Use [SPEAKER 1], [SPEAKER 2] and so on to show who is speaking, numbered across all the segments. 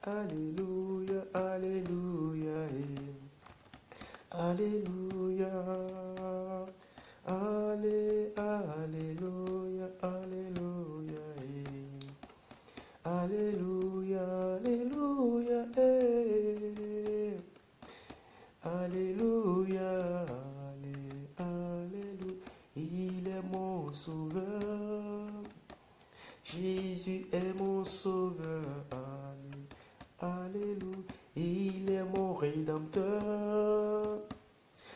[SPEAKER 1] Alléluia, Alléluia, Alléluia, Alléluia, Alléluia, Alléluia, Alléluia, Alléluia, Alléluia, il est mon sauveur, Jésus est mon sauveur, Alléluia, il est mon rédempteur,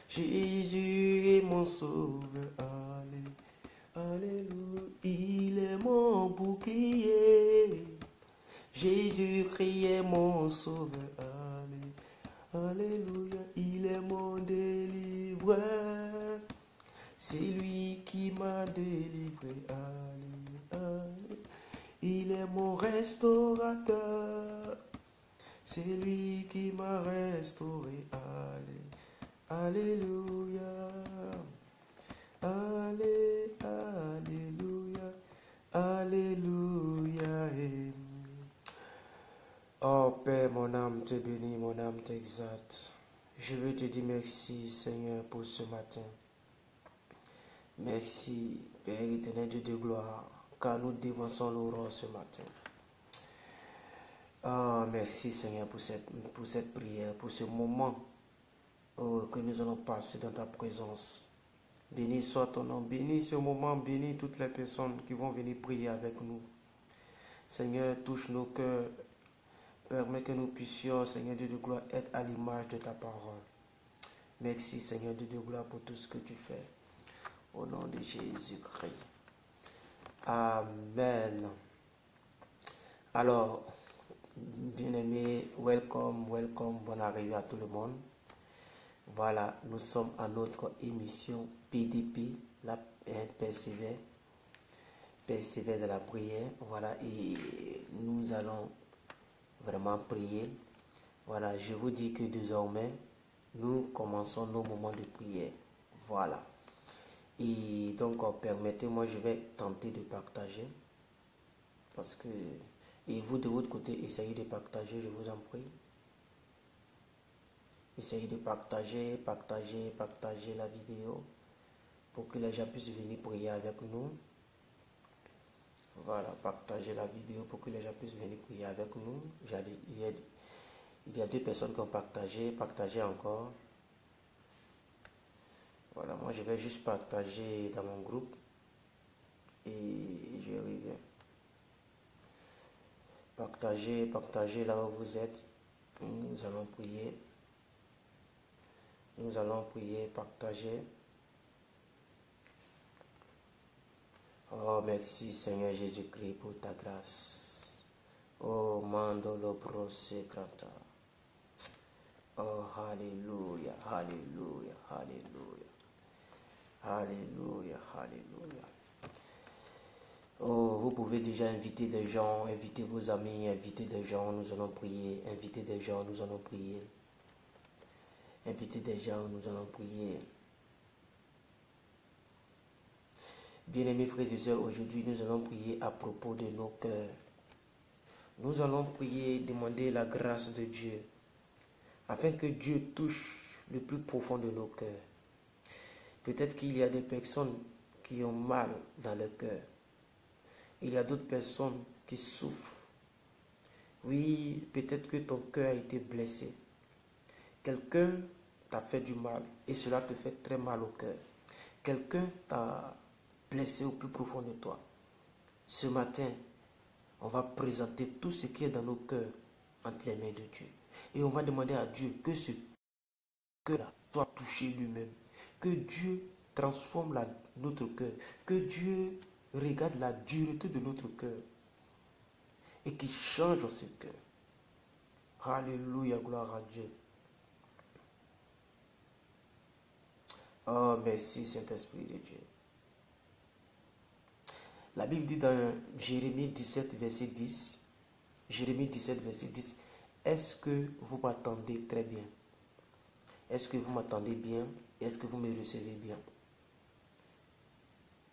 [SPEAKER 1] Jésus est mon sauveur, Alléluia, il est mon bouclier, Jésus-Christ est mon sauveur, Alléluia, il est mon délivreur, c'est lui qui m'a délivré, Alléluia, il est mon restaurateur, c'est lui qui m'a restauré, Alléluia, Alléluia, Alléluia. Oh Père, mon âme te bénit, mon âme t'exalte. Je veux te dire merci Seigneur pour ce matin. Merci Père éternel Dieu de gloire, car nous dévançons l'aurore ce matin. Oh merci Seigneur pour cette prière, pour ce moment que nous allons passer dans ta présence. Béni soit ton nom, bénis ce moment, bénis toutes les personnes qui vont venir prier avec nous. Seigneur, touche nos cœurs, permets que nous puissions, Seigneur Dieu de gloire, être à l'image de ta parole. Merci Seigneur Dieu de gloire pour tout ce que tu fais. Au nom de Jésus-Christ. Amen. Alors, bien-aimés, welcome, bonne arrivée à tout le monde. Voilà, nous sommes à notre émission PDP, la persévère de la prière. Voilà, et nous allons vraiment prier. Voilà, je vous dis que désormais, nous commençons nos moments de prière. Voilà. Et donc, permettez-moi, je vais tenter de partager. Parce que, et vous de votre côté, essayez de partager, je vous en prie. Essayez de partager la vidéo pour que les gens puissent venir prier avec nous. Voilà, partagez la vidéo pour que les gens puissent venir prier avec nous. Il y a 2 personnes qui ont partagé, partagez encore. Voilà, moi je vais juste partager dans mon groupe et je reviens. Partagez là où vous êtes. Nous allons prier. Nous allons prier, partager. Oh, merci Seigneur Jésus-Christ pour ta grâce. Oh, mandolo brose granta. Oh, alléluia, alléluia, alléluia. Alléluia, alléluia. Oh, vous pouvez déjà inviter des gens, inviter vos amis, inviter des gens, nous allons prier. Inviter des gens, nous allons prier. Inviter des gens, nous allons prier. Bien-aimés frères et sœurs, aujourd'hui nous allons prier à propos de nos cœurs. Nous allons prier, demander la grâce de Dieu, afin que Dieu touche le plus profond de nos cœurs. Peut-être qu'il y a des personnes qui ont mal dans le cœur. Il y a d'autres personnes qui souffrent. Oui, peut-être que ton cœur a été blessé. Quelqu'un t'a fait du mal et cela te fait très mal au cœur. Quelqu'un t'a blessé au plus profond de toi. Ce matin, on va présenter tout ce qui est dans nos cœurs entre les mains de Dieu. Et on va demander à Dieu que ce cœur-là soit touché lui-même. Que Dieu transforme notre cœur. Que Dieu regarde la dureté de notre cœur. Et qu'il change ce cœur. Alléluia, gloire à Dieu. Oh, merci Saint-Esprit de Dieu. La Bible dit dans Jérémie 17, verset 10, Jérémie 17, verset 10, est-ce que vous m'attendez très bien? Est-ce que vous m'attendez bien? Est-ce que vous me recevez bien?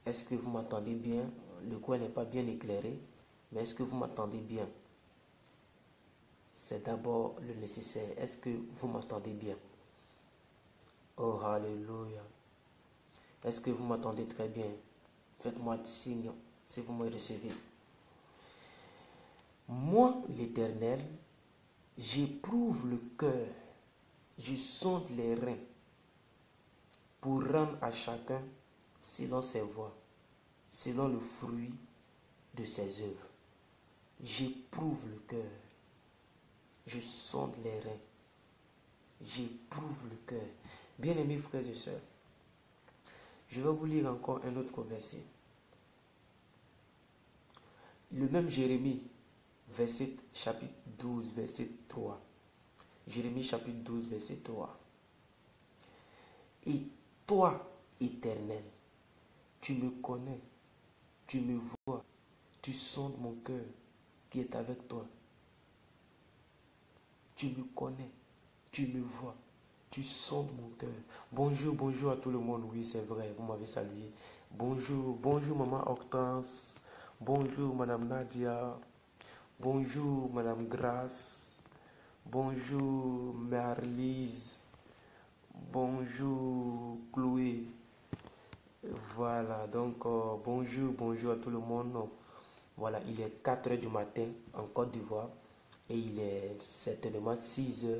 [SPEAKER 1] Est-ce que vous m'attendez bien? Le coin n'est pas bien éclairé, mais est-ce que vous m'attendez bien? c'est d'abord le nécessaire. Est-ce que vous m'entendez bien? Oh, alléluia. Est-ce que vous m'entendez très bien? Faites-moi signe si vous me recevez. Moi, l'Éternel, j'éprouve le cœur, je sonde les reins pour rendre à chacun selon ses voies, selon le fruit de ses œuvres. J'éprouve le cœur, je sonde les reins, j'éprouve le cœur. Bien-aimés frères et sœurs, je vais vous lire encore un autre verset. Le même Jérémie, chapitre 12, verset 3. Jérémie chapitre 12, verset 3. Et toi, Éternel, tu me connais, tu me vois, tu sondes mon cœur qui est avec toi. Tu me connais, tu me vois, tu sondes mon cœur. Bonjour, bonjour à tout le monde. Oui, c'est vrai, vous m'avez salué. Bonjour, bonjour maman Hortense. Bonjour madame Nadia. Bonjour madame Grace. Bonjour Marlise. Bonjour Chloé. Voilà, donc bonjour à tout le monde. Voilà, il est 4 h du matin en Côte d'Ivoire et il est certainement 6 h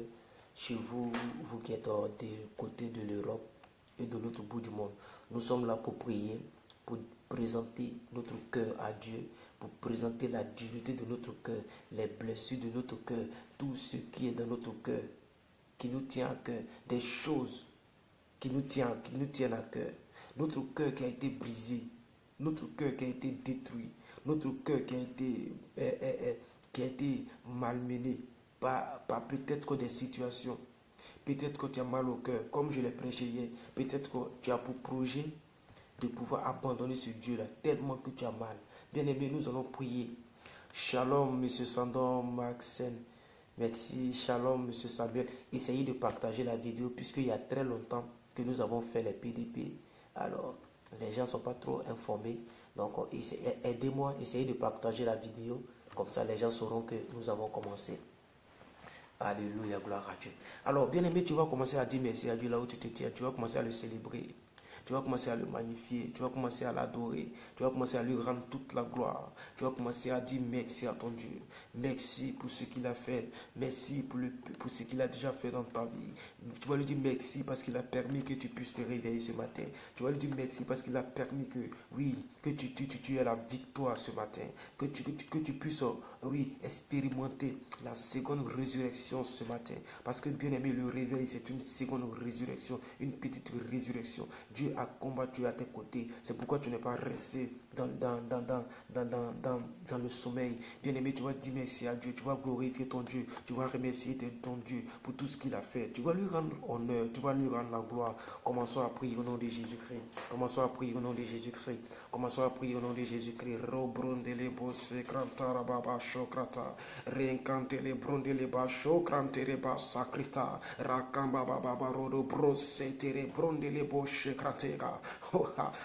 [SPEAKER 1] chez vous, vous qui êtes des côtés de l'Europe et de l'autre bout du monde. Nous sommes là pour prier, pour présenter notre cœur à Dieu, pour présenter la dureté de notre cœur, les blessures de notre cœur, tout ce qui est dans notre cœur, qui nous tient à cœur, des choses qui nous tiennent à cœur. Notre cœur qui a été brisé, notre cœur qui a été détruit, notre cœur qui a été malmené par peut-être des situations. Peut-être que tu as mal au cœur, comme je l'ai prêché hier. Peut-être que tu as pour projet de pouvoir abandonner ce Dieu-là, tellement que tu as mal. Bien aimé, nous allons prier. Shalom, M. Sandon, Maxen. Merci, shalom, M. Samuel. Essayez de partager la vidéo, puisqu'il y a très longtemps que nous avons fait les PDP. Alors, les gens ne sont pas trop informés. Donc, aidez-moi, essayez de partager la vidéo. Comme ça, les gens sauront que nous avons commencé. Alléluia, gloire à Dieu. Alors, bien aimé, tu vas commencer à dire merci à Dieu là où tu te tiens. Tu vas commencer à le célébrer. Tu vas commencer à le magnifier, tu vas commencer à l'adorer, tu vas commencer à lui rendre toute la gloire. Tu vas commencer à dire merci à ton Dieu. Merci pour ce qu'il a fait. Merci pour ce qu'il a déjà fait dans ta vie. Tu vas lui dire merci parce qu'il a permis que tu puisses te réveiller ce matin. Tu vas lui dire merci parce qu'il a permis que, oui, que tu aies la victoire ce matin. Que tu puisses, oui, expérimenter la seconde résurrection ce matin. Parce que, bien aimé, le réveil, c'est une seconde résurrection, une petite résurrection. Dieu a combattu à tes côtés. C'est pourquoi tu n'es pas resté dans le sommeil. Bien aimé, tu vas dire merci à Dieu. Tu vas glorifier ton Dieu. Tu vas remercier ton Dieu pour tout ce qu'il a fait. Tu vas lui rendre honneur. Tu vas lui rendre la gloire. Commençons à prier au nom de Jésus-Christ. Commençons à prier au nom de Jésus-Christ. Commençons à prier au nom de Jésus-Christ. Robrondele bosse krantara baba shokrata. Reinkantele brondele ba shokrantele ba sakrita. Rakamba baba rodo brosse tere brondele bosse kratega.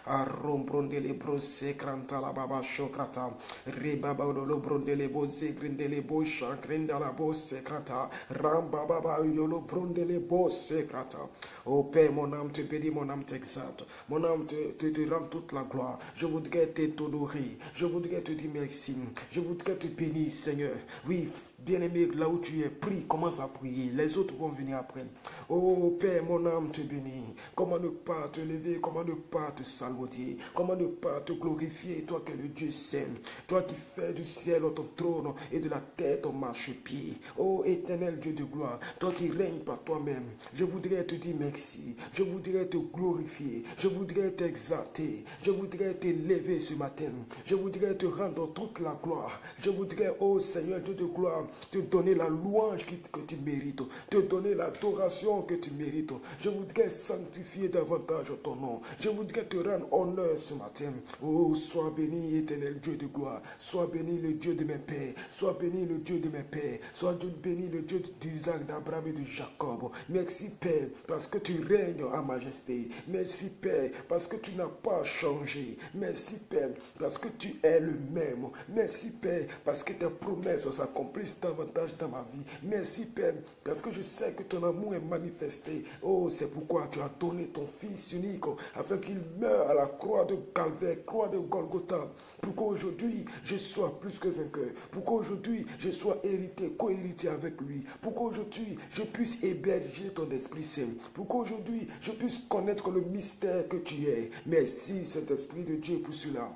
[SPEAKER 1] Arombrondele brosse krantala baba shokrata. Rebaba lo brondele bosse grindele bosse krendala bosse krata. Ramba baba yolo brondele bosse krata. Oh Père, mon âme te bénit, mon âme t'exalte. Mon âme te rend toute la gloire. Je voudrais t'honorer. Je voudrais te dire merci. Je voudrais te bénir, Seigneur. Oui, bien-aimé, là où tu es, prie, commence à prier. Les autres vont venir après. Oh Père, mon âme te bénit. Comment ne pas te lever, comment ne pas te salmodier, comment ne pas te glorifier, toi qui es le Dieu saint, toi qui fais du ciel ton trône et de la terre ton marchepied. Oh éternel Dieu de gloire, toi qui règnes par toi-même, je voudrais te dire merci, je voudrais te glorifier, je voudrais t'exalter, je voudrais t'élever ce matin, je voudrais te rendre toute la gloire, je voudrais, oh Seigneur Dieu de gloire, te donner la louange que tu mérites, te donner l'adoration que tu mérites. Je voudrais sanctifier davantage ton nom. Je voudrais te rendre honneur ce matin. Oh, sois béni, éternel Dieu de gloire. Sois béni le Dieu de mes pères. Sois béni le Dieu de mes pères. Sois béni le Dieu d'Isaac, d'Abraham et de Jacob. Merci Père, parce que tu règnes en majesté. Merci Père, parce que tu n'as pas changé. Merci Père, parce que tu es le même. Merci Père, parce que tes promesses s'accomplissent
[SPEAKER 2] davantage dans ma vie. Merci, Père, parce que je sais que ton amour est manifesté. Oh, c'est pourquoi tu as donné ton Fils unique afin qu'il meure à la croix de Calvaire, croix de Golgotha, pour qu'aujourd'hui je sois plus que vainqueur, pour qu'aujourd'hui je sois hérité, co-hérité avec lui, pour qu'aujourd'hui je puisse héberger ton Esprit Saint, pour qu'aujourd'hui je puisse connaître le mystère que tu es. Merci, Saint-Esprit de Dieu, pour cela.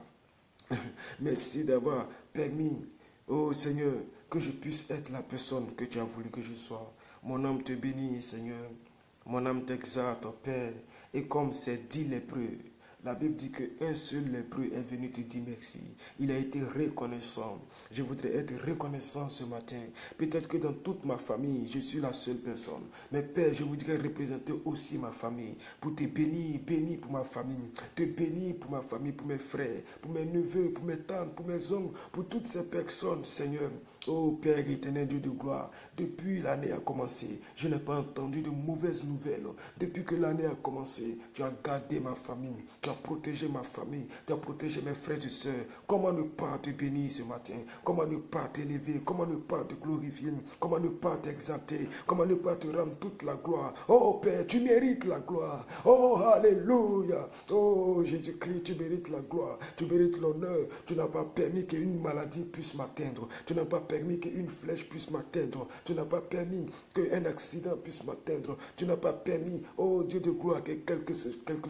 [SPEAKER 2] Merci d'avoir permis, oh Seigneur, que je puisse être la personne que tu as voulu que je sois. Mon âme te bénit, Seigneur. Mon âme t'exalte, Père. Et comme c'est dit lépreux, la Bible dit qu'un seul lépreux est venu te dire merci. Il a été reconnaissant. Je voudrais être reconnaissant ce matin. Peut-être que dans toute ma famille, je suis la seule personne. Mais Père, je voudrais représenter aussi ma famille. Pour te bénir, bénir pour ma famille. Te bénir pour ma famille, pour mes frères, pour mes neveux, pour mes tantes, pour mes oncles, pour toutes ces personnes, Seigneur. Oh Père éternel, Dieu de gloire, depuis l'année a commencé, je n'ai pas entendu de mauvaises nouvelles. Depuis que l'année a commencé, tu as gardé ma famille, tu as protégé ma famille, tu as protégé mes frères et sœurs. Comment ne pas te bénir ce matin? Comment ne pas t'élever? Comment ne pas te glorifier? Comment ne pas t'exalter? Comment ne pas te rendre toute la gloire? Oh Père, tu mérites la gloire. Oh Alléluia. Oh Jésus-Christ, tu mérites la gloire. Tu mérites l'honneur. Tu n'as pas permis qu'une maladie puisse m'atteindre. Tu n'as pas permis qu'une flèche puisse m'atteindre. Tu n'as pas permis qu'un accident puisse m'atteindre. Tu n'as pas permis, oh Dieu de gloire, que quelque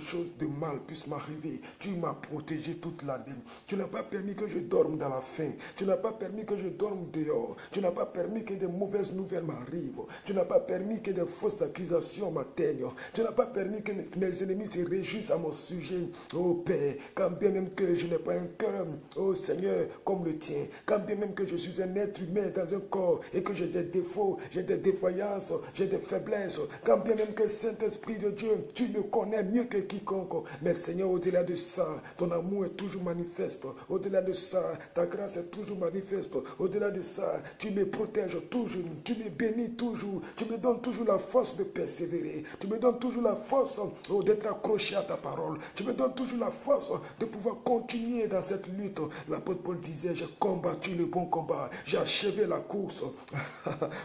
[SPEAKER 2] chose de mal puisse m'arriver. Tu m'as protégé toute l'année. Tu n'as pas permis que je dorme dans la faim. Tu n'as pas permis que je dorme dehors. Tu n'as pas permis que de mauvaises nouvelles m'arrivent. Tu n'as pas permis que de fausses accusations m'atteignent. Tu n'as pas permis que mes ennemis se réjouissent à mon sujet. Oh Père, quand bien même que je n'ai pas un cœur, oh Seigneur, comme le tien, quand bien même que je suis un être humain dans un corps et que j'ai des défauts, j'ai des défaillances, j'ai des faiblesses, quand bien même que Saint-Esprit de Dieu, tu me connais mieux que quiconque. Mais Seigneur, au-delà de ça, ton amour est toujours manifeste. Au-delà de ça, ta grâce est toujours manifeste. Au-delà de ça, tu me protèges toujours, tu me bénis toujours, tu me donnes toujours la force de persévérer, tu me donnes toujours la force d'être accroché à ta parole, tu me donnes toujours la force de pouvoir continuer dans cette lutte. L'apôtre Paul disait, j'ai combattu le bon combat, j'ai achevé la course.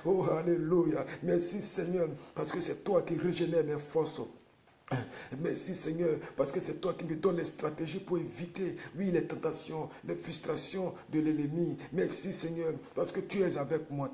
[SPEAKER 2] Oh, alléluia. Merci Seigneur, parce que c'est toi qui régénères mes forces. Merci Seigneur, parce que c'est toi qui me donnes les stratégies pour éviter, oui, les tentations, les frustrations de l'ennemi. Merci Seigneur, parce que tu es avec moi,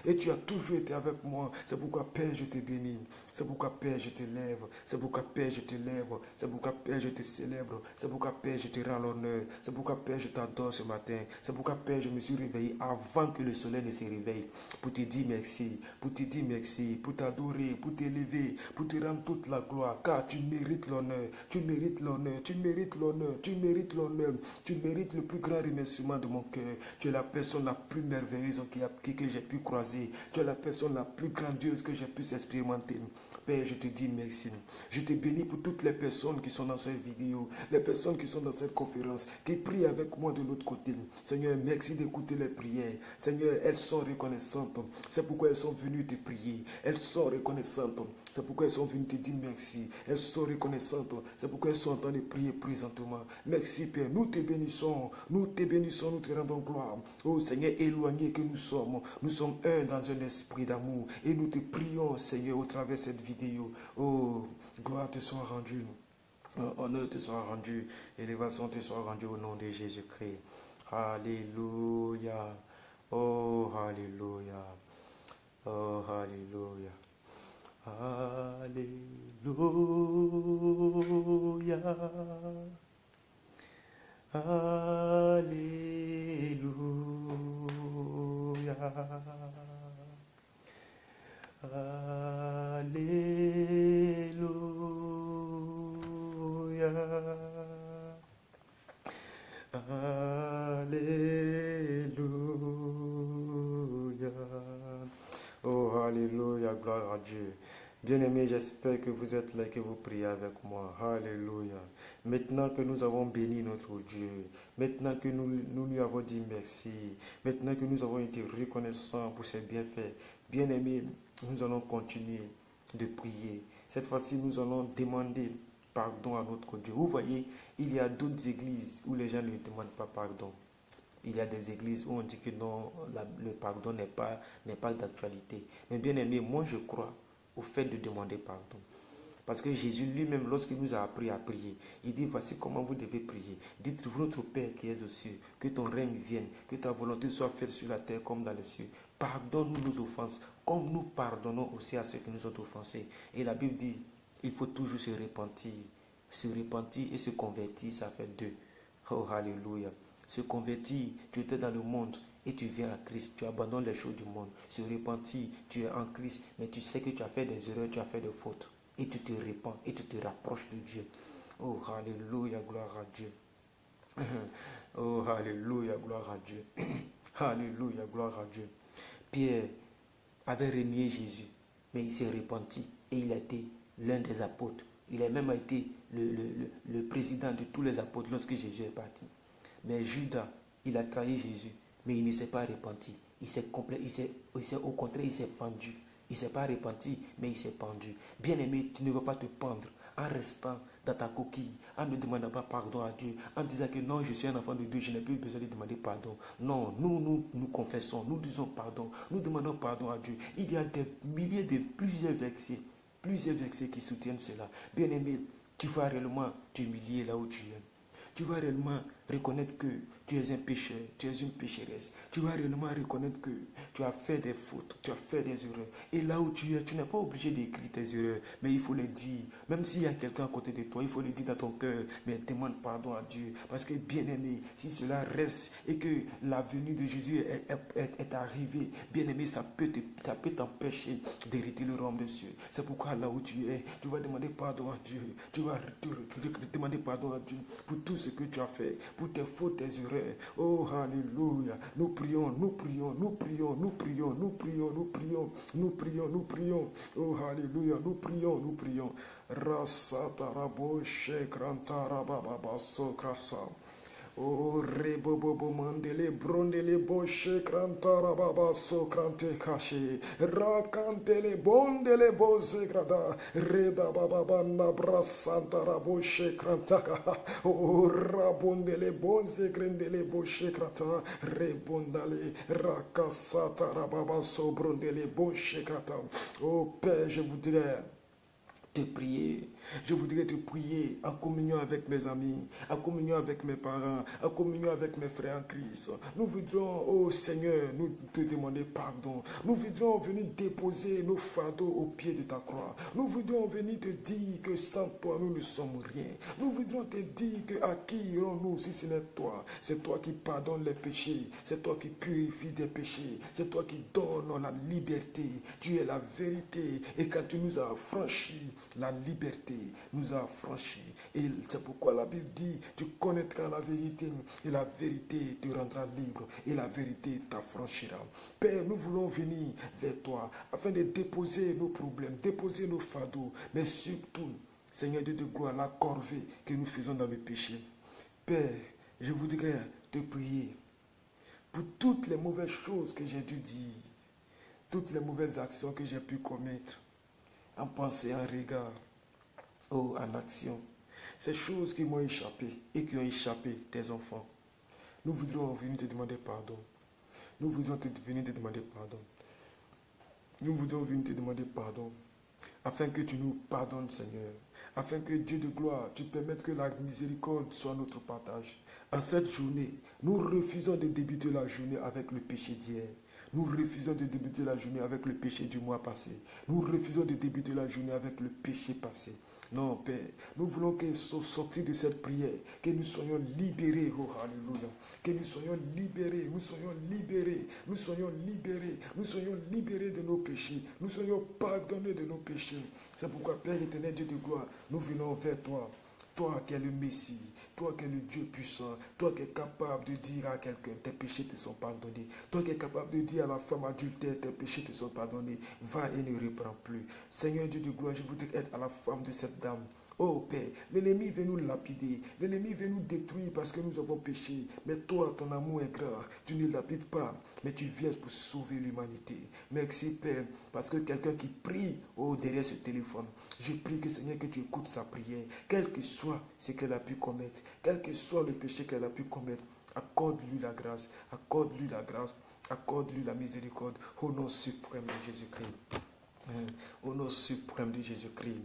[SPEAKER 2] et tu as toujours été avec moi. C'est pourquoi Père, je te bénis. C'est pourquoi Père, je te lève. C'est pourquoi Père, je te lève. C'est pourquoi Père, je te célèbre. C'est pourquoi Père, je te rends l'honneur. C'est pourquoi Père, je t'adore ce matin. C'est pourquoi Père, je me suis réveillé avant que le soleil ne se réveille. Pour te dire merci, pour te dire merci, pour t'adorer, pour t'élever, pour te rendre toute la gloire, car tu mérites l'honneur, tu mérites l'honneur, tu mérites l'honneur, tu mérites l'honneur, tu mérites le plus grand remerciement de mon cœur. Tu es la personne la plus merveilleuse que j'ai pu croiser. Tu es la personne la plus grandiose que j'ai pu expérimenter. Père, je te dis merci. Je te bénis pour toutes les personnes qui sont dans cette vidéo, les personnes qui sont dans cette conférence, qui prient avec moi de l'autre côté. Seigneur, merci d'écouter les prières. Seigneur, elles sont reconnaissantes. C'est pourquoi elles sont venues te prier. Elles sont reconnaissantes. C'est pourquoi elles sont venues te dire merci. Elles sont reconnaissantes. C'est pourquoi elles sont en train de prier présentement. Merci Père. Nous te bénissons. Nous te bénissons. Nous te rendons gloire. Oh Seigneur, éloigné que nous sommes un dans un esprit d'amour. Et nous te prions, Seigneur, au travers de cette vidéo. Oh, gloire te soit rendue. Honneur te soit rendu. Élévation te soit rendue au nom de Jésus-Christ. Alléluia. Oh, alléluia. Oh, alléluia. Alléluia. Alléluia. Alléluia. Alléluia. Oh, alléluia, gloire à Dieu. Bien-aimés, j'espère que vous êtes là et que vous priez avec moi. Alléluia. Maintenant que nous avons béni notre Dieu, maintenant que nous lui avons dit merci, maintenant que nous avons été reconnaissants pour ses bienfaits, bien-aimés, nous allons continuer de prier. Cette fois-ci, nous allons demander pardon à notre Dieu. Vous voyez, il y a d'autres églises où les gens ne demandent pas pardon.
[SPEAKER 1] Il y a des églises où on dit que non, le pardon n'est pas d'actualité. Mais bien aimé, moi je crois au fait de demander pardon. Parce que Jésus lui-même, lorsqu'il nous a appris à prier, il dit, voici comment vous devez prier. Dites, votre Père qui est aux cieux, que ton règne vienne, que ta volonté soit faite sur la terre comme dans les cieux. Pardonne-nous nos offenses, comme nous pardonnons aussi à ceux qui nous ont offensés. Et la Bible dit, il faut toujours se repentir. Se repentir et se convertir, ça fait deux. Oh, alléluia. Se convertir, tu étais dans le monde et tu viens à Christ, tu abandonnes les choses du monde. Se repentir, tu es en Christ, mais tu sais que tu as fait des erreurs, tu as fait des fautes. Et tu te repens et tu te rapproches de Dieu. Oh, alléluia, gloire à Dieu. Oh, alléluia, gloire à Dieu. Alléluia, gloire à Dieu. Pierre avait renié Jésus, mais il s'est repenti et il a été l'un des apôtres. Il a même été le président de tous les apôtres lorsque Jésus est parti. Mais Judas, il a trahi Jésus, mais il ne s'est pas repenti. Au contraire, il s'est pendu. Il ne s'est pas repenti, mais il s'est pendu. Bien-aimé, tu ne vas pas te pendre en restant dans ta coquille, en ne demandant pas pardon à Dieu, en disant que non, je suis un enfant de Dieu, je n'ai plus besoin de demander pardon. Non, nous confessons, nous disons pardon, nous demandons pardon à Dieu. Il y a des milliers de plusieurs versets qui soutiennent cela. Bien-aimé, tu vas réellement t'humilier là où tu es. Tu vas réellement reconnaître que tu es un pécheur, tu es une pécheresse. Tu vas réellement reconnaître que tu as fait des fautes, tu as fait des erreurs. Et là où tu es, tu n'es pas obligé d'écrire tes erreurs, mais il faut les dire. Même s'il y a quelqu'un à côté de toi, il faut le dire dans ton cœur, mais demande pardon à Dieu. Parce que bien aimé, si cela reste et que la venue de Jésus est arrivée, bien aimé, ça peut t'empêcher d'hériter le royaume des cieux. C'est pourquoi là où tu es, tu vas demander pardon à Dieu. Tu vas demander pardon à Dieu pour tout ce que tu as fait, pour tes fautes, tes erreurs. Oh, alléluia. Nous prions, nous prions, nous prions, nous prions, nous prions, nous prions, nous prions, nous prions. Oh, alléluia. Nous prions, nous prions. Rasatarabo shekrantara sokrasa. Oh, rebobobo mandele brondele boshe krantara baba sokranthe kashe rakantele bondele bose grada reda baba nabra santara boshe krantaka oh rabondele bonze grendele boshe krata rebondale rakasata baba sobrondele boshe krata. Oh Père, je voudrais te prier. Je voudrais te prier en communion avec mes amis, en communion avec mes parents, en communion avec mes frères en Christ. Nous voudrions, oh Seigneur, nous te demander pardon. Nous voudrions venir déposer nos fardeaux au pied de ta croix. Nous voudrions venir te dire que sans toi, nous ne sommes rien. Nous voudrions te dire que à qui irons-nous si ce n'est toi? C'est toi qui pardonnes les péchés. C'est toi qui purifies des péchés. C'est toi qui donnes la liberté. Tu es la vérité. Et quand tu nous as franchis la liberté, nous a affranchis. Et c'est pourquoi la Bible dit, tu connaîtras la vérité et la vérité te rendra libre et la vérité t'affranchira. Père, nous voulons venir vers toi afin de déposer nos problèmes, déposer nos fardeaux, mais surtout, Seigneur Dieu de gloire, la corvée que nous faisons dans le péché. Père, je voudrais te prier pour toutes les mauvaises choses que j'ai dû dire, toutes les mauvaises actions que j'ai pu commettre, en pensée, en regard, oh, en action. Ces choses qui m'ont échappé et qui ont échappé tes enfants. Nous voudrions venir te demander pardon. Nous voudrions venir te demander pardon. Nous voudrions venir te demander pardon. Afin que tu nous pardonnes, Seigneur. Afin que Dieu de gloire, tu permettes que la miséricorde soit notre partage. En cette journée, nous refusons de débuter la journée avec le péché d'hier. Nous refusons de débuter la journée avec le péché du mois passé. Nous refusons de débuter la journée avec le péché passé. Non, Père, nous voulons que sortir de cette prière, que nous soyons libérés, oh alléluia, que nous soyons libérés, nous soyons libérés, nous soyons libérés, nous soyons libérés de nos péchés, nous soyons pardonnés de nos péchés. C'est pourquoi, Père éternel, Dieu de gloire, nous venons vers toi. Toi qui es le Messie, toi qui es le Dieu puissant, toi qui es capable de dire à quelqu'un, tes péchés te sont pardonnés. Toi qui es capable de dire à la femme adultère, tes péchés te sont pardonnés. Va et ne reprends plus. Seigneur Dieu de gloire, je voudrais être à la femme de cette dame. Oh Père, l'ennemi veut nous lapider, l'ennemi veut nous détruire parce que nous avons péché. Mais toi, ton amour est grand, tu ne lapides pas, mais tu viens pour sauver l'humanité. Merci Père, parce que quelqu'un qui prie derrière ce téléphone, je prie que Seigneur, que tu écoutes sa prière, quel que soit ce qu'elle a pu commettre, quel que soit le péché qu'elle a pu commettre.
[SPEAKER 2] Accorde-lui la grâce, accorde-lui la grâce, accorde-lui la miséricorde au nom suprême de Jésus-Christ. Au nom suprême de Jésus-Christ.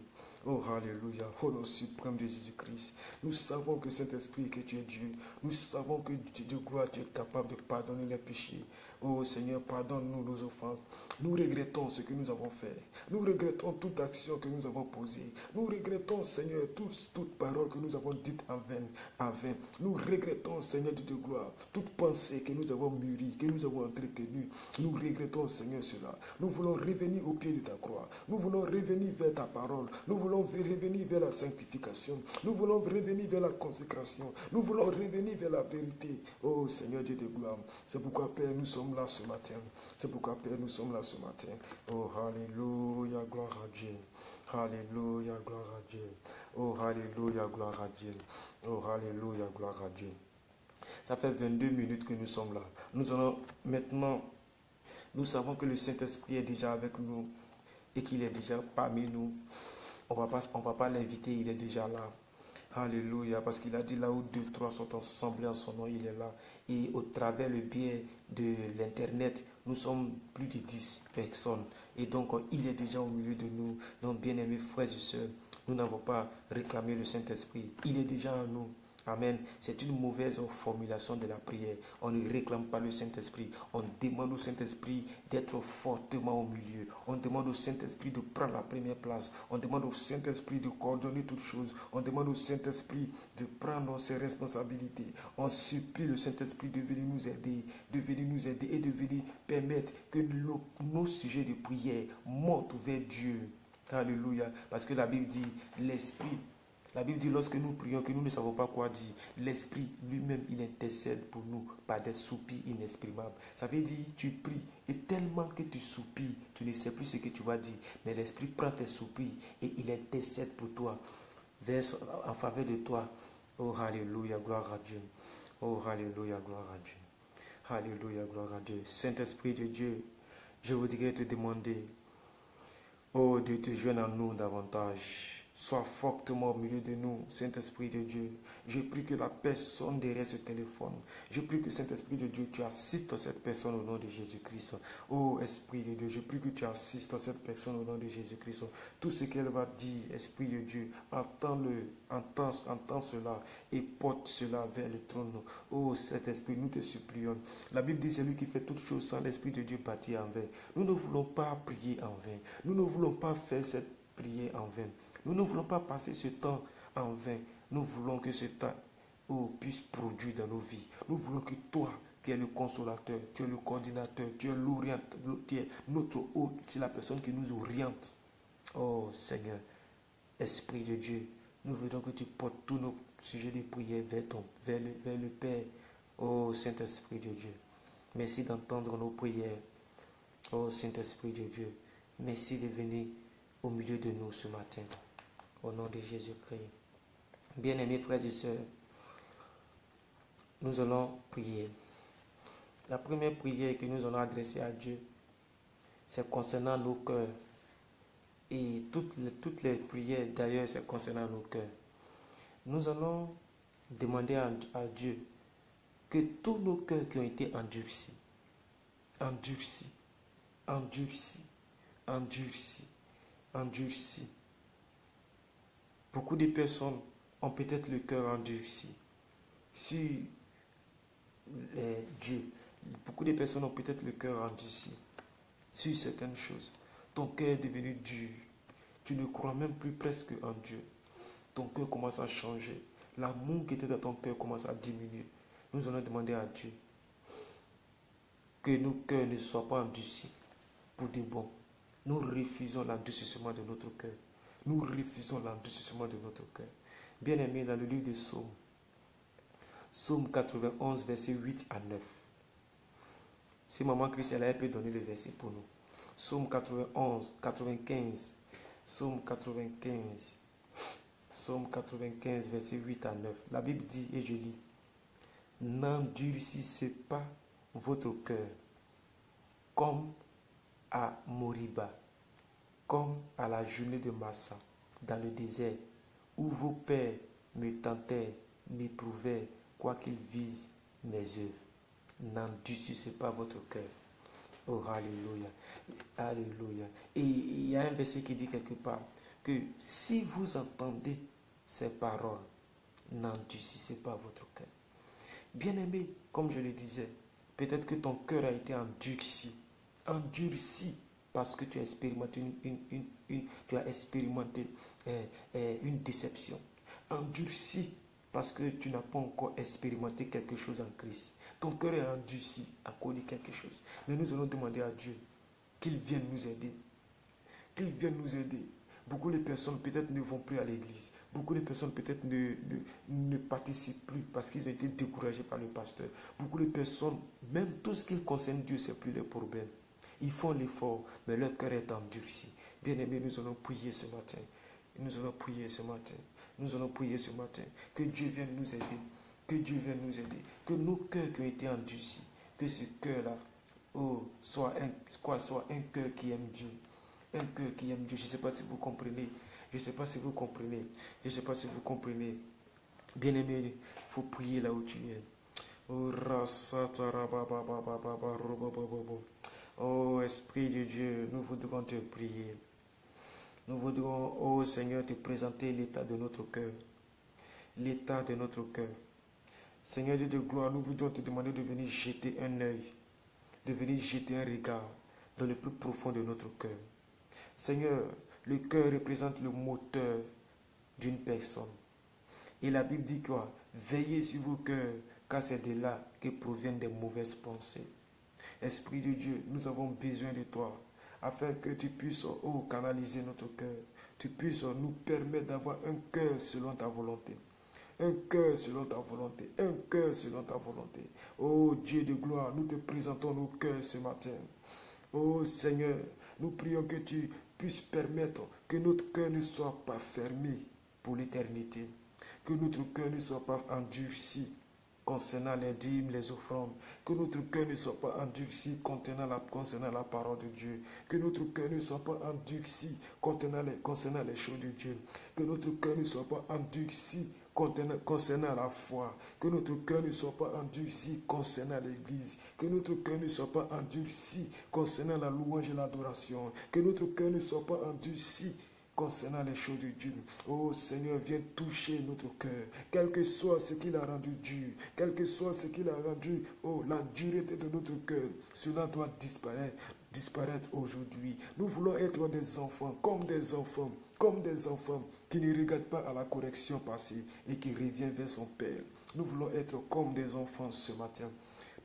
[SPEAKER 2] Oh, alléluia. Au nom suprême de Jésus-Christ. Nous savons que Saint-Esprit, que tu es Dieu. Nous savons que Dieu de gloire, tu es capable de pardonner les péchés. Oh Seigneur, pardonne-nous nos offenses. Nous regrettons ce que nous avons fait. Nous regrettons toute action que nous avons posée. Nous regrettons, Seigneur, toute parole que nous avons dite en vain. Nous regrettons, Seigneur Dieu de gloire, toute pensée que nous avons mûrie, que nous avons entretenue. Nous regrettons, Seigneur, cela. Nous voulons revenir au pied de ta croix. Nous voulons revenir vers ta parole. Nous voulons revenir vers la sanctification. Nous voulons revenir vers la consécration. Nous voulons revenir vers la vérité. Oh Seigneur Dieu de gloire. C'est pourquoi, Père, nous sommes là ce matin. C'est pourquoi, Père, nous sommes là ce matin. Oh, alléluia, gloire à Dieu. Alléluia, gloire à Dieu. Oh, alléluia, gloire à Dieu. Oh, alléluia, gloire à Dieu. Ça fait 22 minutes que nous sommes là. Nous allons maintenant, nous savons que le Saint-Esprit est déjà avec nous et qu'il est déjà parmi nous. On va pas l'inviter, il est déjà là. Alléluia, parce qu'il a dit là où 2, 3 sont assemblés en son nom, il est là. Et au travers le biais de l'internet, nous sommes plus de 10 personnes. Et donc, il est déjà au milieu de nous. Donc, bien-aimés frères et sœurs, nous n'avons pas réclamé le Saint-Esprit. Il est déjà en nous. Amen. C'est une mauvaise formulation de la prière. On ne réclame pas le Saint-Esprit. On demande au Saint-Esprit d'être fortement au milieu. On demande au Saint-Esprit de prendre la première place. On demande au Saint-Esprit de coordonner toutes choses. On demande au Saint-Esprit de prendre ses responsabilités. On supplie le Saint-Esprit de venir nous aider, et de venir permettre que nos sujets de prière montent vers Dieu. Alléluia. Parce que la Bible dit, lorsque nous prions, que nous ne savons pas quoi dire, l'Esprit lui-même, il intercède pour nous par des soupirs inexprimables. Ça veut dire, tu pries, et tellement que tu soupires, tu ne sais plus ce que tu vas dire, mais l'Esprit prend tes soupirs et il intercède pour toi, en faveur de toi. Oh, alléluia, gloire à Dieu. Oh, alléluia, gloire à Dieu. Alléluia, gloire à Dieu. Saint-Esprit de Dieu, je voudrais te demander, oh, de te joindre en nous davantage. Sois fortement au milieu de nous, Saint-Esprit de Dieu. Je prie que la personne derrière ce téléphone, je prie que Saint-Esprit de Dieu, tu assistes cette personne au nom de Jésus-Christ. Oh, Esprit de Dieu, je prie que tu assistes cette personne au nom de Jésus-Christ. Tout ce qu'elle va dire, Esprit de Dieu, entends cela et porte cela vers le trône. Oh, cet Esprit, nous te supplions. La Bible dit, c'est lui qui fait toutes choses sans l'Esprit de Dieu bâti en vain. Nous ne voulons pas prier en vain. Nous ne voulons pas faire cette prière en vain. Nous ne voulons pas passer ce temps en vain. Nous voulons que ce temps puisse produire dans nos vies. Nous voulons que toi, qui es le consolateur, tu es le coordinateur, tu es l'orientateur, tu es notre hôte, c'est la personne qui nous oriente. Oh Seigneur, Esprit de Dieu, nous voulons que tu portes tous nos sujets de prière vers le Père. Oh Saint-Esprit de Dieu, merci d'entendre nos prières. Oh Saint-Esprit de Dieu, merci de venir au milieu de nous ce matin. Au nom de Jésus-Christ. Bien-aimés frères et sœurs, nous allons prier. La première prière que nous allons adresser à Dieu, c'est concernant nos cœurs. Et toutes les prières, d'ailleurs, c'est concernant nos cœurs. Nous allons demander à Dieu que tous nos cœurs qui ont été endurcis, beaucoup de personnes ont peut-être le cœur endurci. Beaucoup de personnes ont peut-être le cœur endurci sur certaines choses. Ton cœur est devenu dur. Tu ne crois même plus presque en Dieu. Ton cœur commence à changer. L'amour qui était dans ton cœur commence à diminuer. Nous allons demander à Dieu que nos cœurs ne soient pas endurcis pour de bon. Nous refusons l'endurcissement de notre cœur. Nous refusons l'endurcissement de notre cœur. Bien-aimé, dans le livre de Psaume, Psaume 91, versets 8 à 9. Si maman Christelle, elle peut donner le verset pour nous. Psaume 95. Psaume 95, versets 8 à 9. La Bible dit, et je lis, n'endurcissez pas votre cœur comme à Moriba, comme à la journée de Massa, dans le désert, où vos pères me tentèrent, m'éprouvèrent, quoiqu'ils visent
[SPEAKER 1] mes œuvres. N'endurcissez pas votre cœur. Oh, alléluia. Alléluia. Et il y a un verset qui dit quelque part que si vous entendez ces paroles, n'endurcissez pas votre cœur. Bien-aimé, comme je le disais, peut-être que ton cœur a été endurci. Endurci parce que tu as expérimenté une déception. Endurci parce que tu n'as pas encore expérimenté quelque chose en Christ. Ton cœur est endurci à cause de quelque chose. Mais nous allons demander à Dieu qu'il vienne nous aider. Qu'il vienne nous aider. Beaucoup de personnes peut-être ne vont plus à l'église. Beaucoup de personnes peut-être ne participent plus parce qu'ils ont été découragés par le pasteur. Beaucoup de personnes, même tout ce qui concerne Dieu, c'est plus leur problème. Ils font l'effort, mais leur cœur est endurci. Bien-aimés, nous allons prier ce matin. Nous allons prier ce matin. Nous allons prier ce matin. Que Dieu vienne nous aider. Que Dieu vienne nous aider. Que nos cœurs qui ont été endurcis, que ce cœur-là soit un cœur qui aime Dieu. Un cœur qui aime Dieu. Je ne sais pas si vous comprenez. Je ne sais pas si vous comprenez. Je ne sais pas si vous comprenez. Bien-aimé, il faut prier là où tu es. Oh Esprit de Dieu, nous voudrons te prier. Nous voudrons, oh Seigneur, te présenter l'état de notre cœur. L'état de notre cœur. Seigneur Dieu de gloire, nous voudrons te demander de venir jeter un œil, de venir jeter un regard dans le plus profond de notre cœur. Seigneur, le cœur représente le moteur d'une personne. Et la Bible dit quoi? Veillez sur vos cœurs, car c'est de là que proviennent des mauvaises pensées. Esprit de Dieu, nous avons besoin de toi, afin que tu puisses canaliser notre cœur. Tu puisses nous permettre d'avoir un cœur selon ta volonté. Un cœur selon ta volonté. Un cœur selon ta volonté. Oh Dieu de gloire, nous te présentons nos cœurs ce matin. Oh Seigneur, nous prions que tu puisses permettre que notre cœur ne soit pas fermé pour l'éternité. Que notre cœur ne soit pas endurci concernant les dîmes, les offrandes. Que notre cœur ne soit pas endurci concernant la parole de Dieu. Que notre cœur ne soit pas endurci concernant les choses de Dieu. Que notre cœur ne soit pas endurci concernant la foi. Que notre cœur ne soit pas endurci concernant l'église. Que notre cœur ne soit pas endurci concernant la louange et l'adoration. Que notre cœur ne soit pas endurci concernant les choses de Dieu. Oh Seigneur, viens toucher notre cœur. Quel que soit ce qu'il a rendu dur, quel que soit ce qu'il a rendu, la dureté de notre cœur, cela doit disparaître aujourd'hui. Nous voulons être des enfants, comme des enfants qui ne regardent pas à la correction passée et qui reviennent vers son Père. Nous voulons être comme des enfants ce matin.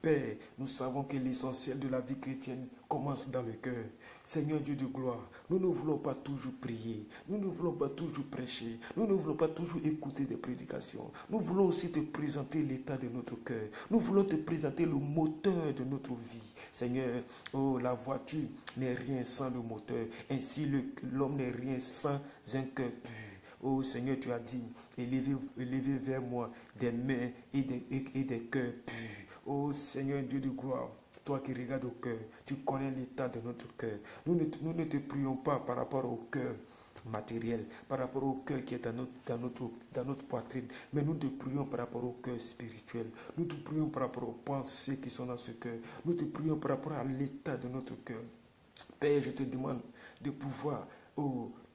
[SPEAKER 1] Père, nous savons que l'essentiel de la vie chrétienne commence dans le cœur. Seigneur Dieu de gloire, nous ne voulons pas toujours prier, nous ne voulons pas toujours prêcher, nous ne voulons pas toujours écouter des prédications. Nous voulons aussi te présenter l'état de notre cœur. Nous voulons te présenter le moteur de notre vie. Seigneur, la voiture n'est rien sans le moteur. Ainsi, l'homme n'est rien sans un cœur pur. Oh Seigneur, tu as dit, élevez vers moi des mains et des cœurs purs. Oh Seigneur Dieu de gloire, toi qui regardes au cœur, tu connais l'état de notre cœur. Nous ne te prions pas par rapport au cœur matériel, par rapport au cœur qui est dans notre poitrine, mais nous te prions par rapport au cœur spirituel. Nous te prions par rapport aux pensées qui sont dans ce cœur. Nous te prions par rapport à l'état de notre cœur. Père, je te demande de pouvoir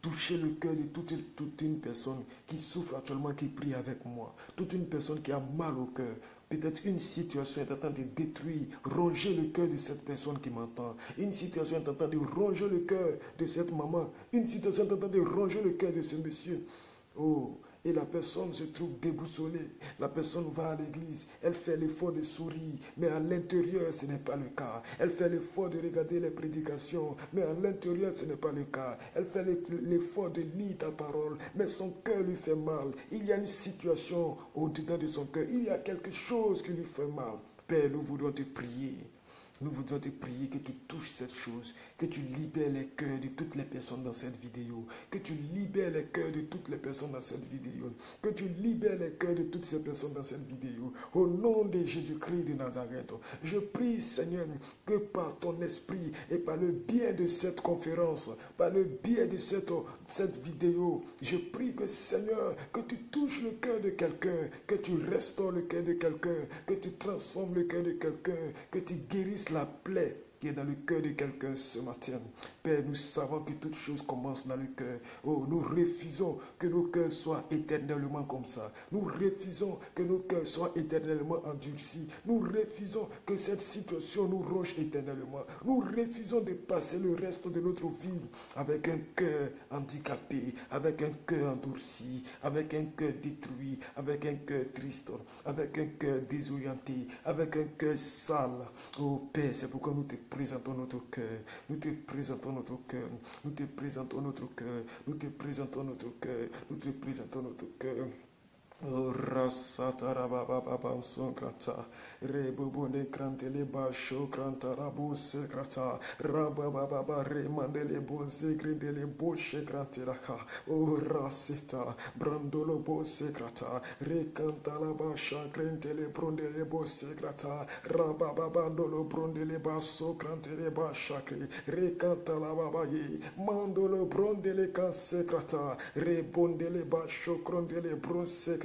[SPEAKER 1] toucher le cœur de toute une personne qui souffre actuellement, qui prie avec moi. Toute une personne qui a mal au cœur. Peut-être une situation est en train de détruire, ronger le cœur de cette personne qui m'entend. Une situation est en train de ronger le cœur de cette maman. Une situation est en train de ronger le cœur de ce monsieur. Et la personne se trouve déboussolée. La personne va à l'église, elle fait l'effort de sourire, mais à l'intérieur, ce n'est pas le cas. Elle fait l'effort de regarder les prédications, mais à l'intérieur, ce n'est pas le cas. Elle fait l'effort de lire ta parole, mais son cœur lui fait mal. Il y a une situation au-dedans de son cœur. Il y a quelque chose qui lui fait mal. Père, nous voulons te prier.
[SPEAKER 2] Nous voudrions te prier que tu touches cette chose, que tu libères les cœurs de toutes les personnes dans cette vidéo, que tu libères les cœurs de toutes les personnes dans cette vidéo, que tu libères les cœurs de toutes ces personnes dans cette vidéo. Au nom de Jésus-Christ de Nazareth, je prie, Seigneur, que par ton esprit et par le biais de cette conférence, par le biais de cette vidéo, je prie que, Seigneur, que tu touches le cœur de quelqu'un, que tu restaures le cœur de quelqu'un, que tu transformes le cœur de quelqu'un, que tu guérisses la plaie qui est dans le cœur de quelqu'un ce matin. Père, nous savons que toute chose commence dans le cœur. Oh, nous refusons que nos cœurs soient éternellement comme ça. Nous refusons que nos cœurs soient éternellement endurcis. Nous refusons que cette situation nous ronge éternellement. Nous refusons de passer le reste de notre vie avec un cœur handicapé, avec un cœur endurci, avec un cœur détruit, avec un cœur triste, avec un cœur désorienté, avec un cœur sale. Oh Père, c'est pourquoi nous te présentons notre cœur. Nous te présentons notre cœur. Nous te présentons notre cœur. Nous te présentons notre cœur. Nous te présentons notre cœur. Rasata rababa sonkrata rebubone krantele basho kranta rabu sekrata rababa remandele bonse grindele boshe krantelaka o rasita brandolo bose krata rekanta la basha krentele brondele bose krata rababa bandolo brondele basso krantele bashakri rekanta la baba ye mandolo brondele kanse krata rebondele basho krondele bronse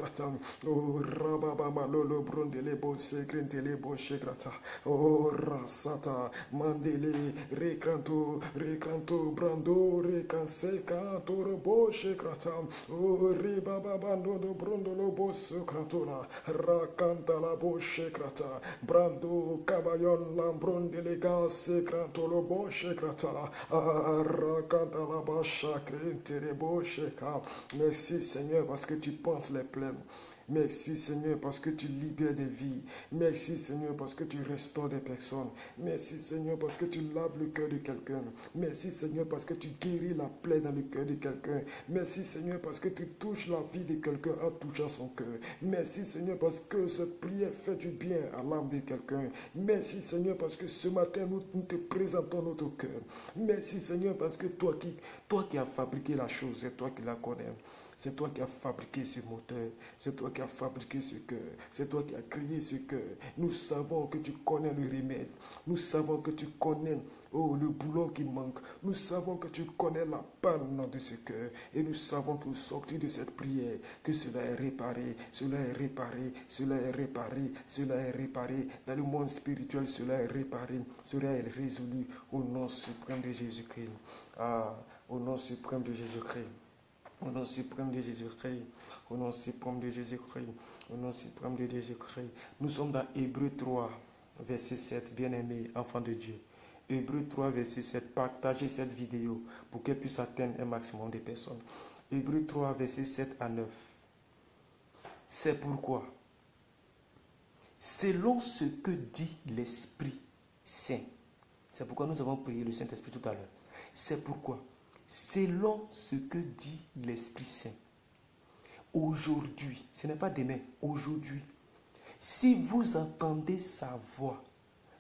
[SPEAKER 2] oh rababa lolo brondele bose krentele boshe krata oh rasata mandele rekranto brando rekanse kanto boshe krata oh ribaba bando brondolo bose kratola rakanta la boshe krata brando kabayon la brondele gase krantolo boshe krata rakanta la basha krentele boshe ka. Merci Seigneur parce que tu penses les plaies. Merci Seigneur parce que tu libères des vies. Merci Seigneur parce que tu restaures des personnes. Merci Seigneur parce que tu laves le cœur de quelqu'un. Merci Seigneur parce que tu guéris la plaie dans le cœur de quelqu'un. Merci Seigneur parce que tu touches la vie de quelqu'un en touchant son cœur. Merci Seigneur parce que cette prière fait du bien à l'âme de quelqu'un. Merci Seigneur parce que ce matin nous te présentons notre cœur. Merci Seigneur parce que toi qui as fabriqué la chose, c'est toi qui la connais. C'est toi qui as fabriqué ce moteur. C'est toi qui as fabriqué ce cœur. C'est toi qui as créé ce cœur. Nous savons que tu connais le remède. Nous savons que tu connais le boulon qui manque. Nous savons que tu connais la panne de ce cœur. Et nous savons qu'au sortir de cette prière, que cela est réparé, cela est réparé, cela est réparé, cela est réparé. Dans le monde spirituel, cela est réparé, cela est résolu au nom suprême de Jésus-Christ. Au nom suprême de Jésus-Christ. Au nom suprême de Jésus-Christ, au nom suprême de Jésus-Christ, au nom suprême de Jésus-Christ. Nous sommes dans Hébreux 3, verset 7, bien-aimés, enfants de Dieu. Hébreux 3, verset 7, partagez cette vidéo pour qu'elle puisse atteindre un maximum de personnes. Hébreux 3, verset 7 à 9. C'est pourquoi, selon ce que dit l'Esprit Saint, c'est pourquoi nous avons prié le Saint-Esprit tout à l'heure. C'est pourquoi, selon ce que dit l'Esprit Saint, aujourd'hui, ce n'est pas demain, aujourd'hui, si vous entendez sa voix,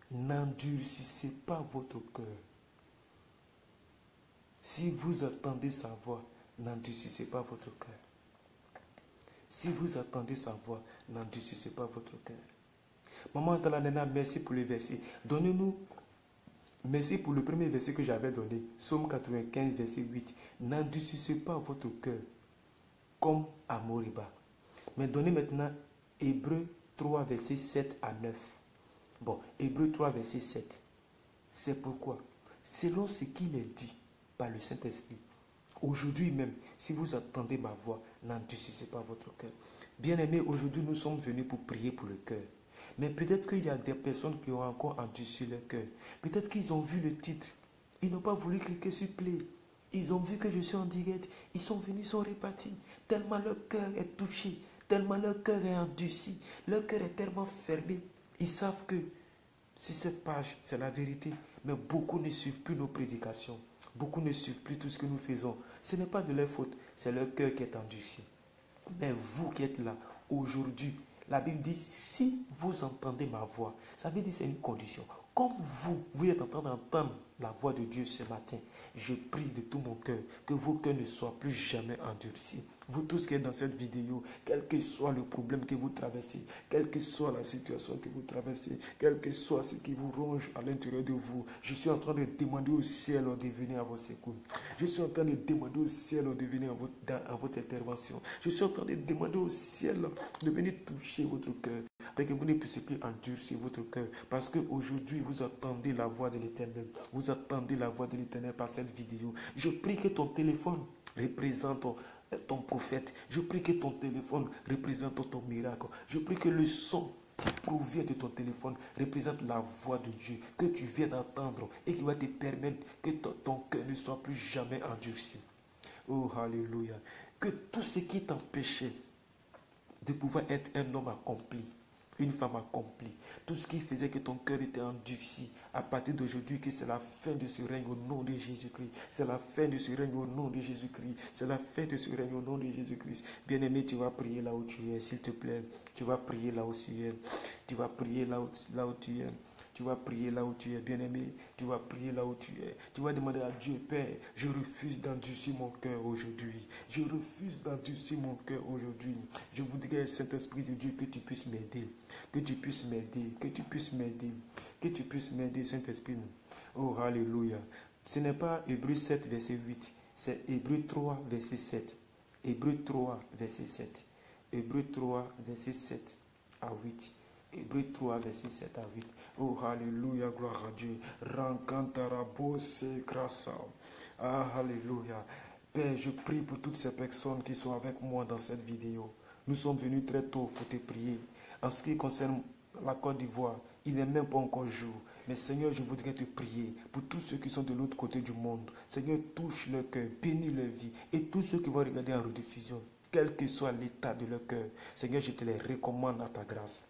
[SPEAKER 2] n'endurcissez pas votre cœur. Si vous entendez sa voix, n'endurcissez pas votre cœur. Si vous entendez sa voix, n'endurcissez pas votre cœur. Maman Talanena, merci pour les versets. Donnez-nous. Merci pour le premier verset que j'avais donné. Psaume 95, verset 8. N'endurcissez pas votre cœur comme à Moriba. Mais donnez maintenant Hébreux 3, verset 7 à 9. Bon, Hébreux 3, verset 7. C'est pourquoi, selon ce qu'il est dit par le Saint-Esprit, aujourd'hui même, si vous entendez ma voix, n'endurcissez pas votre cœur. Bien-aimés, aujourd'hui nous sommes venus pour prier pour le cœur. Mais peut-être qu'il y a des personnes qui ont encore endurci leur cœur. Peut-être qu'ils ont vu le titre. Ils n'ont pas voulu cliquer sur play. Ils ont vu que je suis en direct. Ils sont venus, ils sont répartis. Tellement leur cœur est touché. Tellement leur cœur est endurci. Leur cœur est tellement fermé. Ils savent que sur cette page, c'est la vérité. Mais beaucoup ne suivent plus nos prédications. Beaucoup ne suivent plus tout ce que nous faisons. Ce n'est pas de leur faute. C'est leur cœur qui est endurci. Mais vous qui êtes là, aujourd'hui, la Bible dit, si vous entendez ma voix, ça veut dire c'est une condition.
[SPEAKER 1] Comme vous êtes en train d'entendre la voix de Dieu ce matin, je prie de tout mon cœur que vos cœurs ne soient plus jamais endurcis. Vous tous qui êtes dans cette vidéo, quel que soit le problème que vous traversez, quelle que soit la situation que vous traversez, quel que soit ce qui vous ronge à l'intérieur de vous, je suis en train de demander au ciel de venir à votre secours. Je suis en train de demander au ciel de venir à votre intervention. Je suis en train de demander au ciel de venir toucher votre cœur, afin que vous ne puissiez plus endurcir votre cœur. Parce qu'aujourd'hui, vous attendez la voix de l'Éternel. Vous attendez la voix de l'Éternel par cette vidéo. Je prie que ton téléphone représente ton prophète. Je prie que ton téléphone représente ton miracle. Je prie que le son qui provient de ton téléphone représente la voix de Dieu que tu viens d'entendre et qui va te permettre que ton cœur ne soit plus jamais endurci. Oh, alléluia. Que tout ce qui t'empêchait de pouvoir être un homme accompli, une femme accomplie, tout ce qui faisait que ton cœur était endurci, à partir d'aujourd'hui, que c'est la fin de ce règne au nom de Jésus-Christ. C'est la fin de ce règne au nom de Jésus-Christ. C'est la fin de ce règne au nom de Jésus-Christ. Bien-aimé, tu vas prier là où tu es, s'il te plaît. Tu vas prier là où tu es. Tu vas prier là où tu es. Tu vas prier là où tu es, bien-aimé. Tu vas prier là où tu es. Tu vas demander à Dieu, Père, je refuse d'endurcir mon cœur aujourd'hui. Je refuse d'endurcir mon cœur aujourd'hui. Je voudrais, Saint-Esprit de Dieu, que tu puisses m'aider. Que tu puisses m'aider. Que tu puisses m'aider. Que tu puisses m'aider, Saint-Esprit. Oh, alléluia. Ce n'est pas Hébreux 7, verset 8. C'est Hébreux 3, verset 7. Hébreux 3, verset 7. Hébreux 3, verset 7 à 8. Hébreux 3, verset 7 à 8. Oh, alléluia, gloire à Dieu. Rankantarabose grâce. Ah, alléluia. Père, je prie pour toutes ces personnes qui sont avec moi dans cette vidéo. Nous sommes venus très tôt pour te prier. En ce qui concerne la Côte d'Ivoire, il n'est même pas encore jour. Mais Seigneur, je voudrais te prier pour tous ceux qui sont de l'autre côté du monde. Seigneur, touche leur cœur, bénis leur vie. Et tous ceux qui vont regarder en rediffusion, quel que soit l'état de leur cœur, Seigneur, je te les recommande à ta grâce.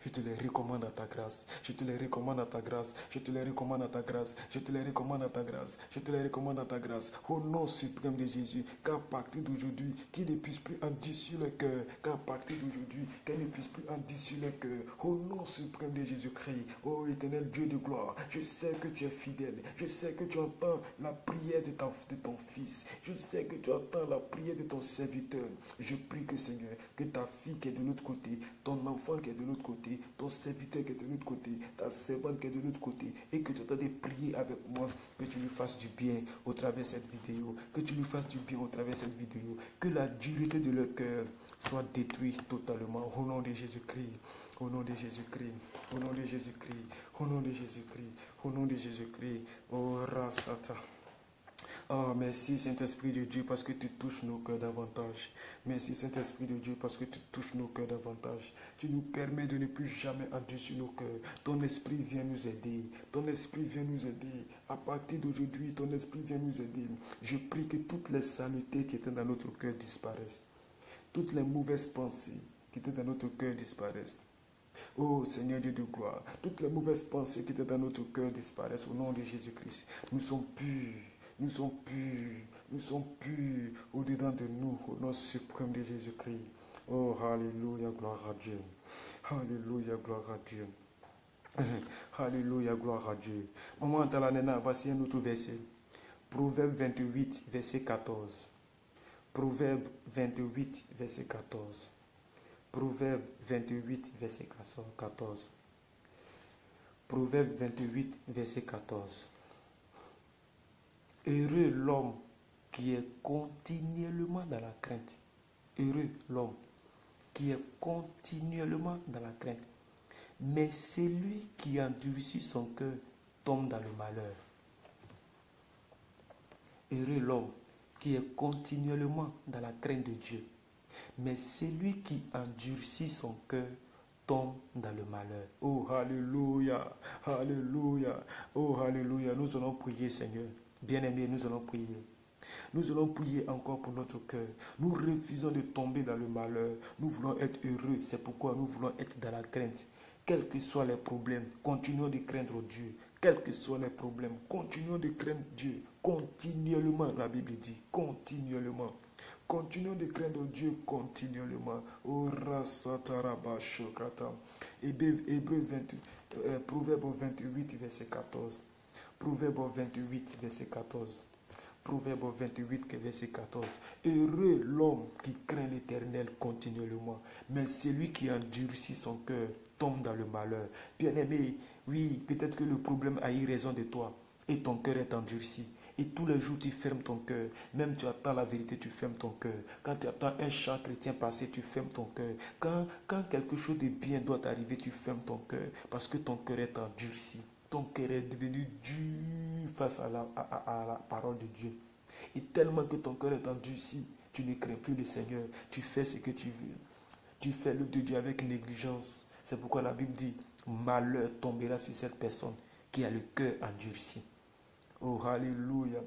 [SPEAKER 1] Je te les recommande à ta grâce. Je te les recommande à ta grâce. Je te les recommande à ta grâce. Je te les recommande à ta grâce. Je te les recommande à ta grâce. Au nom suprême de Jésus, qu'à partir d'aujourd'hui, qu'il ne puisse plus endurcir le cœur. Qu'à partir d'aujourd'hui, qu'elle ne puisse plus endurcir le cœur. Au nom suprême de Jésus-Christ, ô éternel Dieu de gloire, je sais que tu es fidèle. Je sais que tu entends la prière de ton fils. Je sais que tu entends la prière de ton serviteur. Je prie que Seigneur, que ta fille qui est de l'autre côté, ton enfant qui est de l'autre côté, ton serviteur qui est de l'autre côté, ta servante qui est de l'autre côté, et que tu entends de prier avec moi, que tu lui fasses du bien au travers de cette vidéo, que tu lui fasses du bien au travers de cette vidéo, que la dureté de leur cœur soit détruite totalement au nom de Jésus-Christ. Au nom de Jésus-Christ, au nom de Jésus-Christ, au nom de Jésus-Christ, au nom de Jésus-Christ, oh Rasata. Oh, merci Saint-Esprit de Dieu parce que tu touches nos cœurs davantage. Merci Saint-Esprit de Dieu parce que tu touches nos cœurs davantage. Tu nous permets de ne plus jamais endurcir nos cœurs. Ton esprit vient nous aider. Ton esprit vient nous aider. À partir d'aujourd'hui, ton esprit vient nous aider. Je prie que toutes les saletés qui étaient dans notre cœur disparaissent. Toutes les mauvaises pensées qui étaient dans notre cœur disparaissent. Oh Seigneur Dieu de gloire, toutes les mauvaises pensées qui étaient dans notre cœur disparaissent au nom de Jésus-Christ. Nous sommes purs. Nous sommes purs, nous sommes purs au-dedans de nous, au nom suprême de Jésus-Christ. Oh, alléluia, gloire à Dieu. Alléluia, gloire à Dieu. Alléluia, gloire à Dieu. Maman Talanena, voici un autre verset. Proverbe 28, verset 14. Proverbe 28, verset 14. Proverbe 28, verset 14. Proverbe 28, verset 14. Heureux l'homme qui est continuellement dans la crainte. Heureux l'homme qui est continuellement dans la crainte. Mais celui qui endurcit son cœur tombe dans le malheur. Heureux l'homme qui est continuellement dans la crainte de Dieu. Mais celui qui endurcit son cœur tombe dans le malheur. Oh, alléluia, alléluia, oh, alléluia. Nous allons prier, Seigneur. Bien-aimés, nous allons prier. Nous allons prier encore pour notre cœur. Nous refusons de tomber dans le malheur. Nous voulons être heureux. C'est pourquoi nous voulons être dans la crainte. Quels que soient les problèmes, continuons de craindre Dieu. Quels que soient les problèmes, continuons de craindre Dieu. Continuellement, la Bible dit, continuellement.
[SPEAKER 2] Continuons de craindre Dieu continuellement. Oh, rasatarabashokrata. Proverbe 28, verset 14. Proverbe 28, verset 14. Proverbe 28, verset 14. Heureux l'homme qui craint l'Éternel continuellement, mais celui qui endurcit son cœur tombe dans le malheur. Bien-aimé, oui, peut-être que le problème a eu raison de toi et ton cœur est endurci. Et tous les jours, tu fermes ton cœur. Même tu attends la vérité, tu fermes ton cœur. Quand tu attends un chant chrétien passer, tu fermes ton cœur. Quand quelque chose de bien doit arriver, tu fermes ton cœur. Parce que ton cœur est endurci. Ton cœur est devenu dur face à la parole de Dieu. Et tellement que ton cœur est endurci, tu ne crains plus le Seigneur. Tu fais ce que tu veux. Tu fais l'œuvre de Dieu avec négligence. C'est pourquoi la Bible dit, malheur tombera sur cette personne qui a le cœur endurci. Oh, alléluia.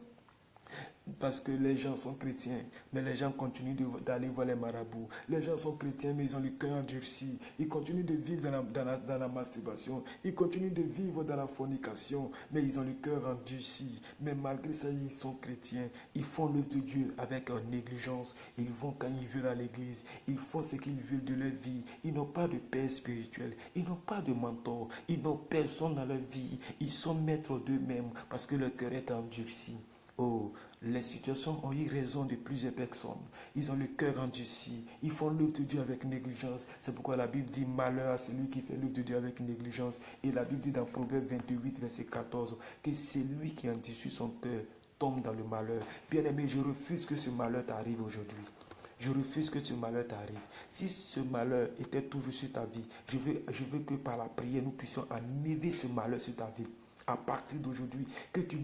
[SPEAKER 2] Parce que les gens sont chrétiens, mais les gens continuent d'aller voir les marabouts. Les gens sont chrétiens, mais ils ont le cœur endurci. Ils continuent de vivre dans la masturbation. Ils continuent de vivre dans la fornication, mais ils ont le cœur endurci. Mais malgré ça, ils sont chrétiens. Ils font l'œuvre de Dieu avec négligence. Ils vont quand ils veulent à l'église. Ils font ce qu'ils veulent de leur vie. Ils n'ont pas de père spirituel. Ils n'ont pas de mentor. Ils n'ont personne dans leur vie. Ils sont maîtres d'eux-mêmes parce que leur cœur est endurci. Oh, les situations ont eu raison de plusieurs personnes. Ils ont le cœur endurci. Ils font l'œuvre de Dieu avec négligence. C'est pourquoi la Bible dit malheur à celui qui fait l'œuvre de Dieu avec négligence. Et la Bible dit dans Proverbe 28, verset 14, que celui qui endurcit son cœur tombe dans le malheur. Bien-aimé, je refuse que ce malheur t'arrive aujourd'hui. Je refuse que ce malheur t'arrive. Si ce malheur était toujours sur ta vie, je veux que par la prière, nous puissions enlever ce malheur sur ta vie. À partir d'aujourd'hui, que tu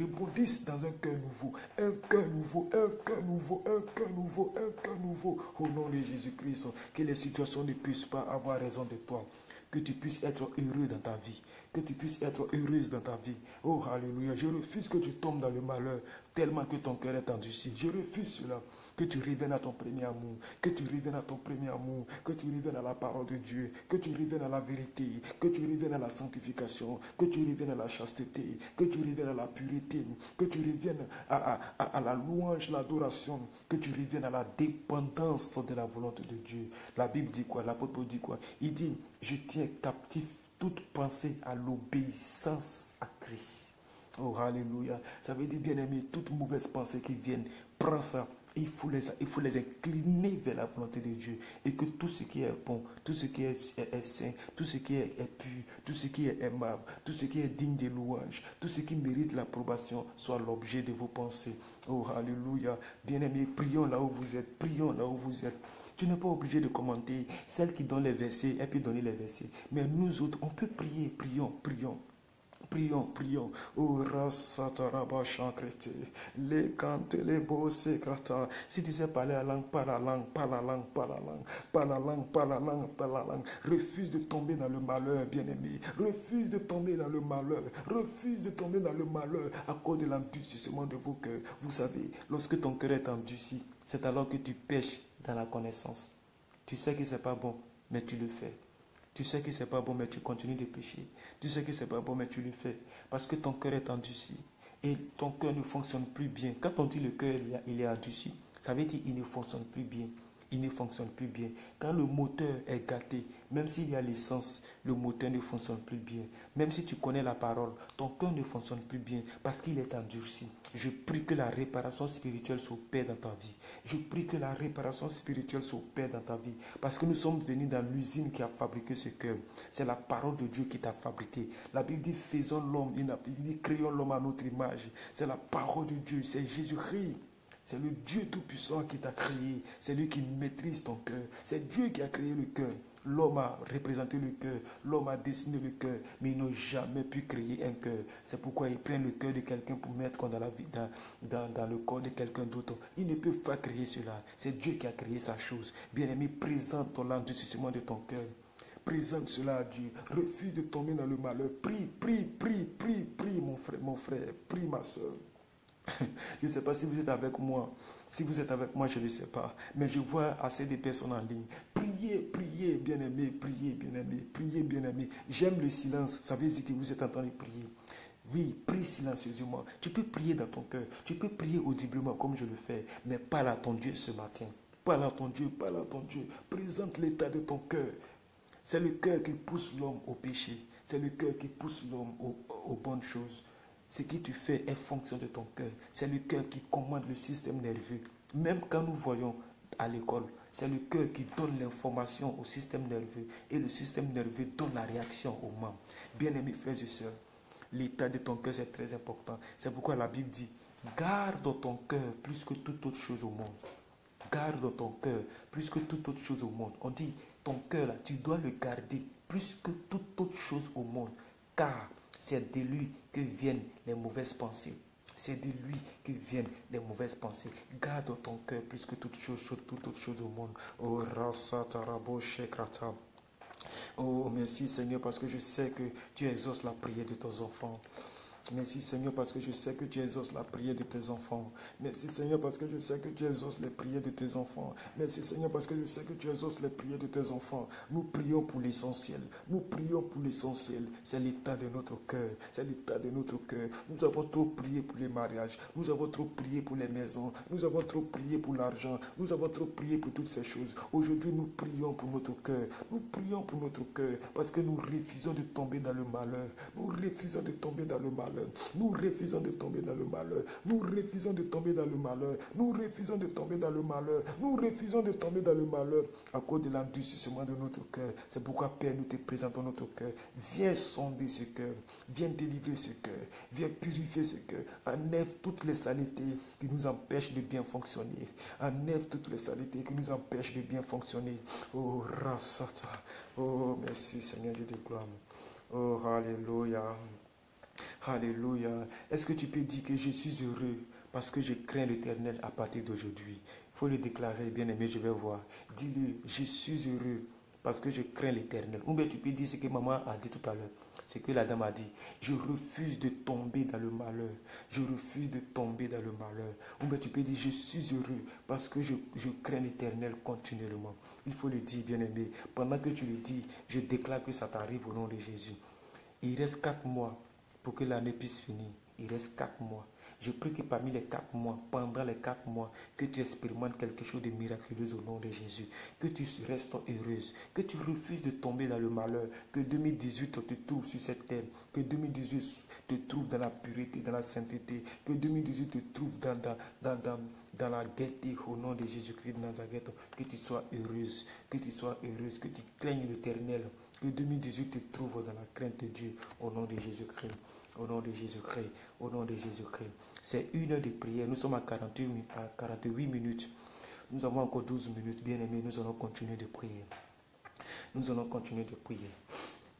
[SPEAKER 2] rebondisses dans un cœur nouveau, un cœur nouveau, un cœur nouveau, un cœur nouveau, un cœur nouveau, au nom de Jésus-Christ, que les situations ne puissent pas avoir raison de toi, que tu puisses être heureux dans ta vie, que tu puisses être heureuse dans ta vie. Oh, alléluia, je refuse que tu tombes dans le malheur, tellement que ton cœur est endurci. Je refuse cela. Que tu reviennes à ton premier amour, que tu reviennes à ton premier amour, que tu reviennes à la parole de Dieu, que tu reviennes à la vérité, que tu reviennes à la sanctification, que tu reviennes à la chasteté, que tu reviennes à la pureté, que tu reviennes à la louange, l'adoration, que tu reviennes à la dépendance de la volonté de Dieu. La Bible dit quoi? L'apôtre dit quoi? Il dit, je tiens captif toute pensée à l'obéissance à Christ. Oh, alléluia. Ça veut dire, bien-aimé, toute mauvaise pensée qui vienne, prends ça. Il faut les incliner vers la volonté de Dieu. Et que tout ce qui est bon, tout ce qui est saint, tout ce qui est pur, tout ce qui est aimable, tout ce qui est digne de louange, tout ce qui mérite l'approbation soit l'objet de vos pensées. Oh, alléluia. Bien-aimés, prions là où vous êtes. Prions là où vous êtes. Tu n'es pas obligé de commenter. Celle qui donne les versets, elle peut donner les versets. Mais nous autres, on peut prier. Prions, prions. Prions, prions. Oh, rasataraba chankrete. Les cantes, les beaux secreta. Si tu sais parler la langue, parle la langue, parle la langue, parle la langue, parle la langue, parle la langue, parle la langue. Refuse de tomber dans le malheur, bien-aimé. Refuse de tomber dans le malheur. Refuse de tomber dans le malheur à cause de l'endurcissement de vos cœurs. Vous savez, lorsque ton cœur est endurci, c'est alors que tu pèches dans la connaissance. Tu sais que ce n'est pas bon, mais tu le fais. Tu sais que ce n'est pas bon, mais tu continues de pécher. Tu sais que ce n'est pas bon, mais tu le fais. Parce que ton cœur est endurci. Et ton cœur ne fonctionne plus bien. Quand on dit le cœur il est endurci, ça veut dire qu'il ne fonctionne plus bien. Il ne fonctionne plus bien. Quand le moteur est gâté, même s'il y a l'essence, le moteur ne fonctionne plus bien. Même si tu connais la parole, ton cœur ne fonctionne plus bien parce qu'il est endurci. Je prie que la réparation spirituelle s'opère dans ta vie. Je prie que la réparation spirituelle s'opère dans ta vie. Parce que nous sommes venus dans l'usine qui a fabriqué ce cœur. C'est la parole de Dieu qui t'a fabriqué. La Bible dit, faisons l'homme. Il dit, créons l'homme à notre image. C'est la parole de Dieu. C'est Jésus-Christ. C'est le Dieu Tout-Puissant qui t'a créé. C'est lui qui maîtrise ton cœur. C'est Dieu qui a créé le cœur. L'homme a représenté le cœur. L'homme a dessiné le cœur. Mais ils n'ont jamais pu créer un cœur. C'est pourquoi ils prennent le cœur de quelqu'un pour mettre dans le corps de quelqu'un d'autre. Ils ne peuvent pas créer cela. C'est Dieu qui a créé sa chose. Bien-aimé, présente l'endurcissement de ton cœur. Présente cela à Dieu. Refuse de tomber dans le malheur. Prie, prie, prie, prie, prie, mon frère. Prie, ma soeur. Je ne sais pas si vous êtes avec moi. Si vous êtes avec moi, je ne sais pas. Mais je vois assez de personnes en ligne. Priez, priez, bien-aimés. Priez, bien-aimés. Priez, bien-aimés. J'aime le silence. Ça veut dire que vous êtes en train de prier. Oui, prie silencieusement. Tu peux prier dans ton cœur. Tu peux prier audiblement comme je le fais. Mais parle à ton Dieu ce matin. Parle à ton Dieu, parle à ton Dieu. Présente l'état de ton cœur. C'est le cœur qui pousse l'homme au péché. C'est le cœur qui pousse l'homme aux bonnes choses. Ce que tu fais est fonction de ton cœur. C'est le cœur qui commande le système nerveux. Même quand nous voyons à l'école, c'est le cœur qui donne l'information au système nerveux et le système nerveux donne la réaction aux membres. Bien-aimés frères et sœurs, l'état de ton cœur c'est très important. C'est pourquoi la Bible dit, garde ton cœur plus que toute autre chose au monde. Garde ton cœur plus que toute autre chose au monde. On dit, ton cœur là, tu dois le garder plus que toute autre chose au monde. Car c'est de lui que viennent les mauvaises pensées. C'est de lui que viennent les mauvaises pensées. Garde ton cœur plus que toute autre chose au monde. Oh, Rasatarabo Shekrata. Oh, merci Seigneur parce que je sais que tu exauces la prière de tes enfants. Merci Seigneur parce que je sais que tu exauces la prière de tes enfants. Merci Seigneur parce que je sais que tu exauces les prières de tes enfants. Merci Seigneur parce que je sais que tu exauces les prières de tes enfants. Nous prions pour l'essentiel. Nous prions pour l'essentiel. C'est l'état de notre cœur. C'est l'état de notre cœur. Nous avons trop prié pour les mariages. Nous avons trop prié pour les maisons. Nous avons trop prié pour l'argent. Nous avons trop prié pour toutes ces choses. Aujourd'hui, nous prions pour notre cœur. Nous prions pour notre cœur parce que nous refusons de tomber dans le malheur. Nous refusons de tomber dans le malheur. Nous refusons de tomber dans le malheur. Nous refusons de tomber dans le malheur. Nous refusons de tomber dans le malheur. Nous refusons de tomber dans le malheur à cause de l'endurcissement de notre cœur. C'est pourquoi, Père, nous te présentons notre cœur. Viens sonder ce cœur. Viens délivrer ce cœur. Viens purifier ce cœur. Enlève toutes les saletés qui nous empêchent de bien fonctionner. Enlève toutes les saletés qui nous empêchent de bien fonctionner. Oh, Rasata. Oh, merci, Seigneur Dieu de gloire. Oh, Alléluia. Alléluia. Est-ce que tu peux dire que je suis heureux parce que je crains l'Éternel à partir d'aujourd'hui? Il faut le déclarer, bien-aimé, je vais voir. Dis-le, je suis heureux parce que je crains l'Éternel. Ou bien tu peux dire ce que maman a dit tout à l'heure. C'est que la dame a dit, je refuse de tomber dans le malheur. Je refuse de tomber dans le malheur. Ou bien tu peux dire, je suis heureux parce que je crains l'Éternel continuellement. Il faut le dire, bien-aimé. Pendant que tu le dis, je déclare que ça t'arrive au nom de Jésus. Il reste 4 mois pour que l'année puisse finir. Il reste 4 mois. Je prie que parmi les 4 mois, pendant les 4 mois, que tu expérimentes quelque chose de miraculeux au nom de Jésus. Que tu restes heureuse. Que tu refuses de tomber dans le malheur. Que 2018 te trouve sur cette terre. Que 2018 te trouve dans la pureté, dans la sainteté. Que 2018 te trouve dans la gaieté au nom de Jésus-Christ de Nazareth. Que tu sois heureuse. Que tu sois heureuse. Que tu craignes l'Éternel. Que 2018 te trouve dans la crainte de Dieu au nom de Jésus-Christ. Au nom de Jésus-Christ. Au nom de Jésus-Christ. C'est une heure de prière. Nous sommes à 48 minutes. Nous avons encore 12 minutes. Bien-aimés, nous allons continuer de prier. Nous allons continuer de prier.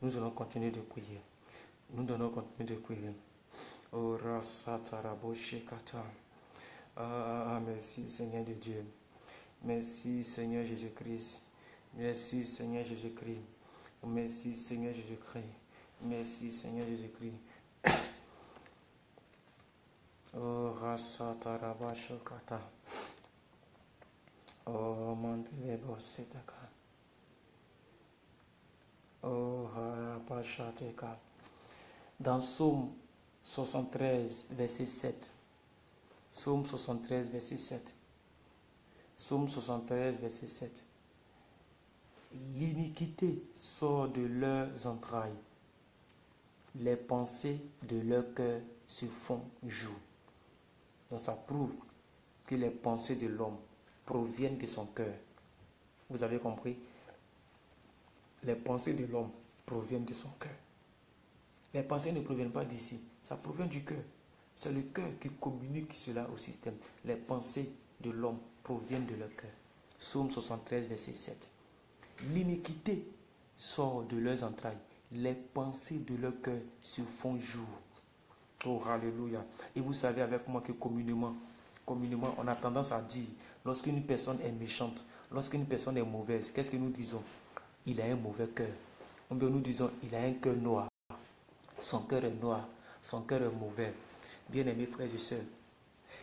[SPEAKER 2] Nous allons continuer de prier. Nous allons continuer de prier. Oh, Rasatarabo Shekata. Ah, merci Seigneur de Dieu. Merci Seigneur Jésus-Christ. Merci Seigneur Jésus-Christ. Merci Seigneur Jésus-Christ. Merci Seigneur Jésus-Christ. Oh, Rasataraba Shokata. Oh, Mantelebo Setaka. Oh, Harapashateka. Dans Psaume 73, verset 7. Psaume 73, verset 7. Psaume 73, verset 7. L'iniquité sort de leurs entrailles. Les pensées de leur cœur se font jour. Donc ça prouve que les pensées de l'homme proviennent de son cœur. Vous avez compris? Les pensées de l'homme proviennent de son cœur. Les pensées ne proviennent pas d'ici. Ça provient du cœur. C'est le cœur qui communique cela au système. Les pensées de l'homme proviennent de leur cœur. Psaume 73, verset 7. L'iniquité sort de leurs entrailles. Les pensées de leur cœur se font jour. Oh, alléluia. Et vous savez avec moi que communément, on a tendance à dire, lorsqu'une personne est méchante, lorsqu'une personne est mauvaise, qu'est-ce que nous disons? Il a un mauvais cœur. Ou bien nous disons, il a un cœur noir. Son cœur est noir. Son cœur est mauvais. Bien-aimés frères et sœurs,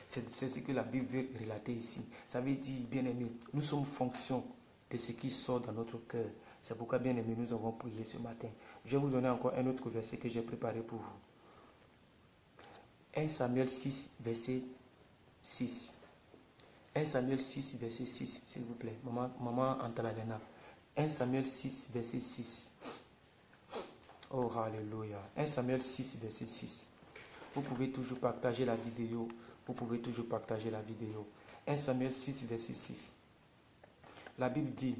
[SPEAKER 2] c'est ce que la Bible veut relater ici. Ça veut dire, bien-aimés, nous sommes fonction de ce qui sort dans notre cœur. C'est pourquoi, bien-aimés, nous avons prié ce matin. Je vais vous donner encore un autre verset que j'ai préparé pour vous.
[SPEAKER 1] 1 Samuel 6, verset 6. 1 Samuel 6, verset 6, s'il vous plaît. Maman Antalalena. 1 Samuel 6, verset 6. Oh, alléluia. 1 Samuel 6, verset 6. Vous pouvez toujours partager la vidéo. Vous pouvez toujours partager la vidéo. 1 Samuel 6, verset 6. La Bible dit,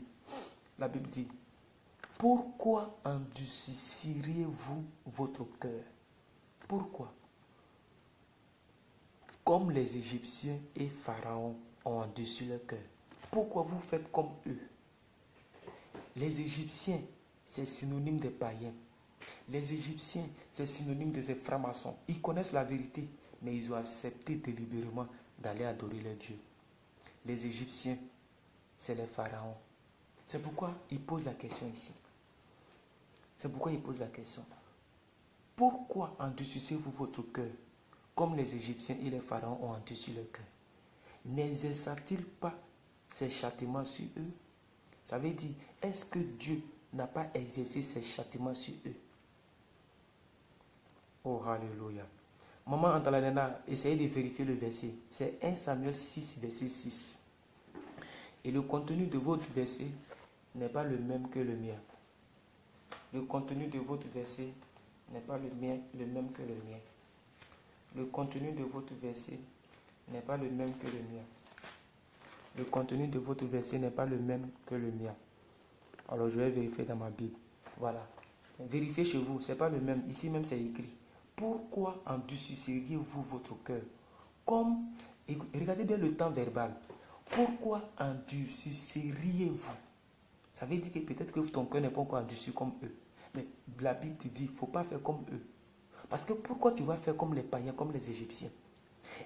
[SPEAKER 1] pourquoi endurciriez-vous votre cœur? Pourquoi? Comme les Égyptiens et Pharaon ont endurci leur cœur. Pourquoi vous faites comme eux? Les Égyptiens, c'est synonyme des païens. Les Égyptiens, c'est synonyme des francs-maçons. Ils connaissent la vérité, mais ils ont accepté délibérément d'aller adorer les dieux. Les Égyptiens, c'est les pharaons. C'est pourquoi ils posent la question ici. C'est pourquoi ils posent la question. Pourquoi endurcissez-vous votre cœur comme les Égyptiens et les pharaons ont endurci leur cœur? N'exerça-t-il pas ses châtiments sur eux? Ça veut dire, est-ce que Dieu n'a pas exercé ses châtiments sur eux? Oh, alléluia. Maman Antalanena, essayez de vérifier le verset. C'est 1 Samuel 6, verset 6. Et le contenu de votre verset n'est pas le même que le mien. Le contenu de votre verset n'est pas le même que le mien. Le contenu de votre verset n'est pas le même que le mien. Le contenu de votre verset n'est pas le même que le mien. Alors je vais vérifier dans ma Bible. Voilà. Vérifiez chez vous, ce n'est pas le même. Ici même c'est écrit. Pourquoi endurcisseriez-vous votre cœur? Comme, et regardez bien le temps verbal. Pourquoi endurcisseriez-vous? Ça veut dire que peut-être que ton cœur n'est pas encore endurci comme eux. Mais la Bible te dit, il ne faut pas faire comme eux. Parce que pourquoi tu vas faire comme les païens, comme les Égyptiens?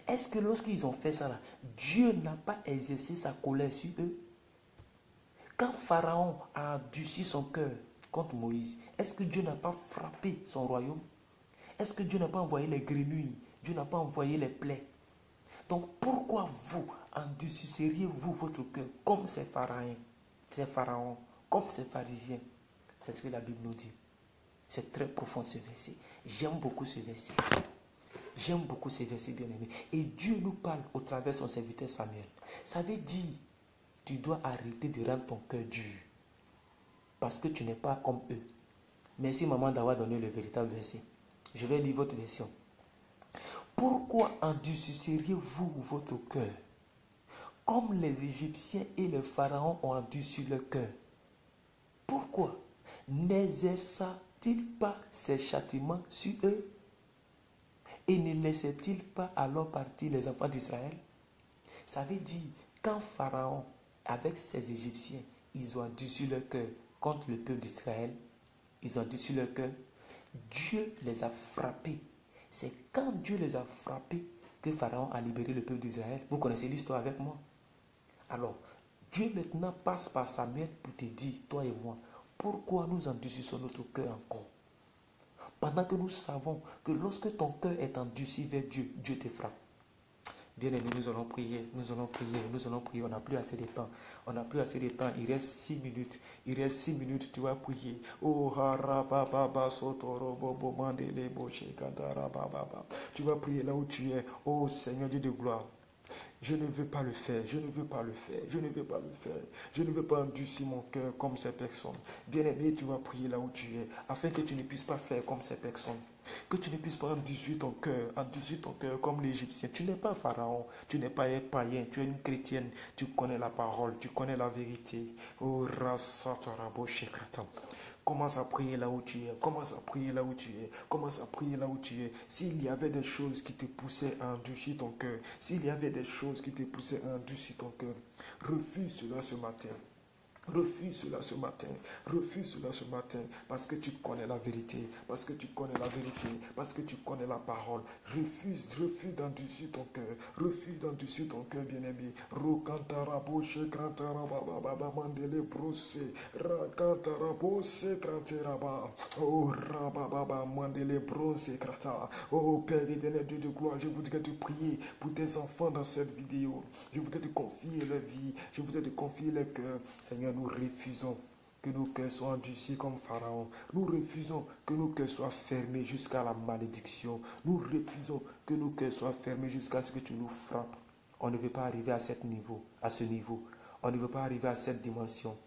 [SPEAKER 1] Est-ce que lorsqu'ils ont fait ça là, Dieu n'a pas exercé sa colère sur eux? Quand Pharaon a endurci son cœur contre Moïse, est-ce que Dieu n'a pas frappé son royaume? Est-ce que Dieu n'a pas envoyé les grenouilles? Dieu n'a pas envoyé les plaies? Donc pourquoi vous endurcisseriez-vous votre cœur comme ces pharaons, comme ces pharisiens? C'est ce que la Bible nous dit. C'est très profond ce verset. J'aime beaucoup ce verset. J'aime beaucoup ce verset, bien-aimé. Et Dieu nous parle au travers de son serviteur Samuel. Ça veut dire, tu dois arrêter de rendre ton cœur dur. Parce que tu n'es pas comme eux. Merci maman d'avoir donné le véritable verset. Je vais lire votre version. Pourquoi endurcisseriez-vous votre cœur comme les Égyptiens et les pharaons ont endurci leur cœur? Pourquoi n'exerça-t-il pas ses châtiments sur eux? Et ne laissait-il pas alors partir les enfants d'Israël? Ça veut dire, quand Pharaon, avec ses Égyptiens, ils ont endurci leur cœur contre le peuple d'Israël, ils ont endurci leur cœur, Dieu les a frappés. C'est quand Dieu les a frappés que Pharaon a libéré le peuple d'Israël. Vous connaissez l'histoire avec moi. Alors, Dieu maintenant passe par Samuel pour te dire, toi et moi, pourquoi nous endurcissons notre cœur encore? Pendant que nous savons que lorsque ton cœur est endurci vers Dieu, Dieu te frappe. Bien-aimés, nous allons prier, nous allons prier, nous allons prier. On n'a plus assez de temps. On n'a plus assez de temps. Il reste 6 minutes. Il reste 6 minutes, tu vas prier. Oh, harababa, sotorobo, mandele, boche, kantarababa. Tu vas prier là où tu es. Oh, Seigneur Dieu de gloire. Je ne veux pas le faire, je ne veux pas le faire, je ne veux pas le faire. Je ne veux pas endurcir mon cœur comme ces personnes. Bien-aimé, tu vas prier là où tu es, afin que tu ne puisses pas faire comme ces personnes. Que tu ne puisses pas endurcir ton cœur comme l'Égyptien. Tu n'es pas pharaon, tu n'es pas un païen, tu es une chrétienne. Tu connais la parole, tu connais la vérité. Oh, rasatarabo shekrata. Commence à prier là où tu es. Commence à prier là où tu es. Commence à prier là où tu es. S'il y avait des choses qui te poussaient à endurcir ton cœur, s'il y avait des choses qui te poussaient à endurcir ton cœur, refuse cela ce matin. Refuse cela ce matin. Refuse cela ce matin. Parce que tu connais la vérité. Parce que tu connais la vérité. Parce que tu connais la parole. Refuse d'endurcir ton cœur. Refuse d'endurcir ton cœur, bien-aimé. Rokantaraboshe krantarababa mandele brose. Rakantarabose krantaraba. Oh rababa mandele brose krata. Oh Père éternel, Dieu de gloire, je voudrais te prier pour tes enfants dans cette vidéo. Je voudrais te confier leur vie. Je voudrais te confier leur cœur. Seigneur, nous refusons
[SPEAKER 2] que nos cœurs soient endurcis comme Pharaon. Nous refusons que nos cœurs soient fermés jusqu'à la malédiction. Nous refusons que nos cœurs soient fermés jusqu'à ce que tu nous frappes. On ne veut pas arriver à ce niveau. On ne veut pas arriver à cette dimension.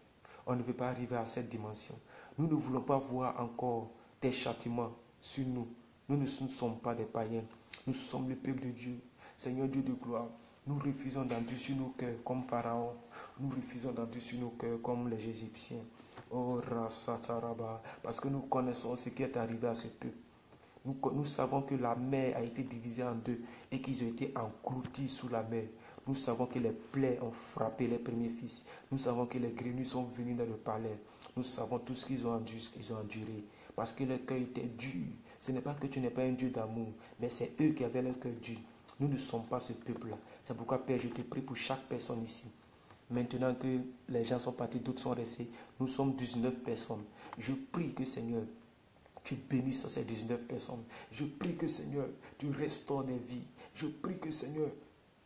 [SPEAKER 2] On ne veut pas arriver à cette dimension. Nous ne voulons pas voir encore tes châtiments sur nous. Nous ne sommes pas des païens. Nous sommes le peuple de Dieu. Seigneur Dieu de gloire, nous refusons d'endurcir nos cœurs comme Pharaon. Nous refusons d'endurcir nos cœurs comme les Égyptiens. Oh, Rasataraba, parce que nous connaissons ce qui est arrivé à ce peuple. Nous savons que la mer a été divisée en deux et qu'ils ont été engloutis sous la mer. Nous savons que les plaies ont frappé les premiers fils. Nous savons que les grenouilles sont venues dans le palais. Nous savons tout ce qu'ils ont enduré. Parce que leur cœur était dur. Ce n'est pas que tu n'es pas un Dieu d'amour, mais c'est eux qui avaient leur cœur dur. Nous ne sommes pas ce peuple-là. C'est pourquoi, Père, je te prie pour chaque personne ici. Maintenant que les gens sont partis, d'autres sont restés, nous sommes 19 personnes. Je prie que, Seigneur, tu bénisses ces 19 personnes. Je prie que, Seigneur, tu restaures des vies. Je prie que, Seigneur,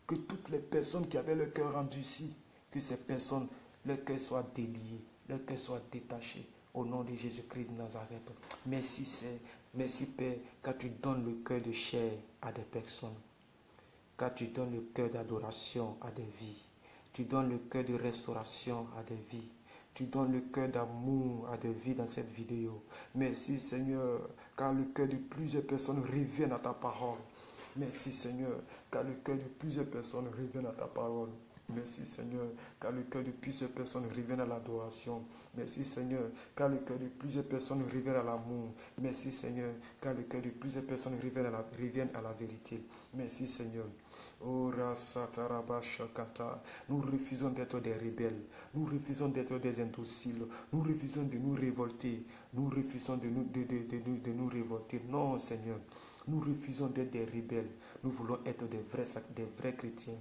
[SPEAKER 2] que toutes les personnes qui avaient le cœur endurci, que ces personnes, leur cœur soit délié, leur cœur soit détaché. Au nom de Jésus-Christ de Nazareth. Merci Père, car tu donnes le cœur de chair à des personnes. Car tu donnes le cœur d'adoration à des vies. Tu donnes le cœur de restauration à des vies. Tu donnes le cœur d'amour à des vies dans cette vidéo. Merci Seigneur, car le cœur de plusieurs personnes reviennent à ta parole. Merci Seigneur, car le cœur de plusieurs personnes reviennent à ta parole. Merci Seigneur, car le cœur de plusieurs personnes reviennent à l'adoration. Merci Seigneur, car le cœur de plusieurs personnes reviennent à l'amour. Merci Seigneur, car le cœur de plusieurs personnes reviennent à la vérité. Merci Seigneur. Oh, nous refusons d'être des rebelles. Nous refusons d'être des indociles. Nous refusons de nous révolter. Nous refusons de nous révolter. Non, Seigneur. Nous refusons d'être des rebelles. Nous voulons être des vrais chrétiens.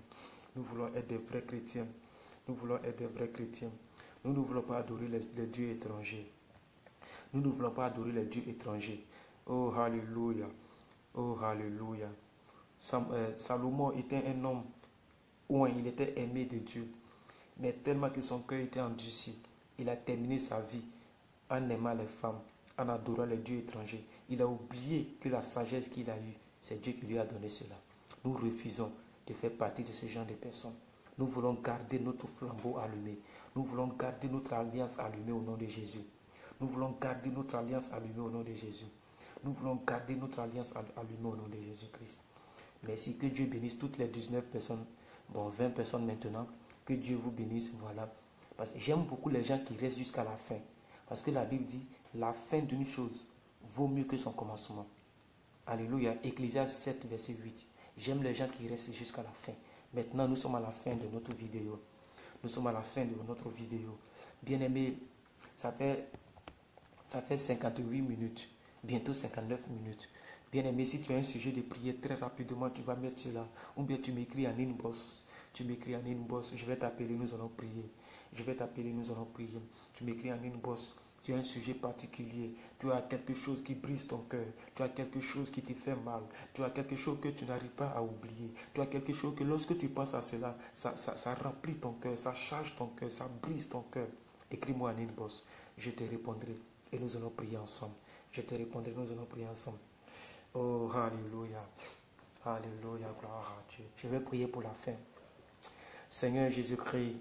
[SPEAKER 2] Nous voulons être des vrais chrétiens. Nous voulons être des vrais chrétiens. Nous ne voulons pas adorer les dieux étrangers. Nous ne voulons pas adorer les dieux étrangers. Oh, Alléluia. Oh, Alléluia. Salomon était un homme où il était aimé de Dieu. Mais tellement que son cœur était endurci, il a terminé sa vie en aimant les femmes, en adorant les dieux étrangers. Il a oublié que la sagesse qu'il a eue, c'est Dieu qui lui a donné cela. Nous refusons de faire partie de ce genre de personnes. Nous voulons garder notre flambeau allumé. Nous voulons garder notre alliance allumée au nom de Jésus. Nous voulons garder notre alliance allumée au nom de Jésus. Nous voulons garder notre alliance allumée au nom de Jésus-Christ. Merci, que Dieu bénisse toutes les 19 personnes. Bon, 20 personnes maintenant. Que Dieu vous bénisse, voilà. Parce que j'aime beaucoup les gens qui restent jusqu'à la fin. Parce que la Bible dit, la fin d'une chose vaut mieux que son commencement. Alléluia. Ecclésiaste 7, verset 8. J'aime les gens qui restent jusqu'à la fin. Maintenant, nous sommes à la fin de notre vidéo. Nous sommes à la fin de notre vidéo. Bien-aimés, ça fait 58 minutes. Bientôt 59 minutes. Bien-aimé, si tu as un sujet de prière, très rapidement, tu vas mettre cela. Ou bien tu m'écris en inbox. Tu m'écris en inbox. Je vais t'appeler, nous allons prier. Je vais t'appeler, nous allons prier. Tu m'écris en inbox. Tu as un sujet particulier. Tu as quelque chose qui brise ton cœur. Tu as quelque chose qui te fait mal. Tu as quelque chose que tu n'arrives pas à oublier. Tu as quelque chose que lorsque tu penses à cela, ça remplit ton cœur, ça charge ton cœur, ça brise ton cœur. Écris-moi en inbox. Je te répondrai et nous allons prier ensemble. Je te répondrai, nous allons prier ensemble. Oh, Alléluia. Alléluia, gloire à Dieu. Je vais prier pour la fin. Seigneur Jésus-Christ,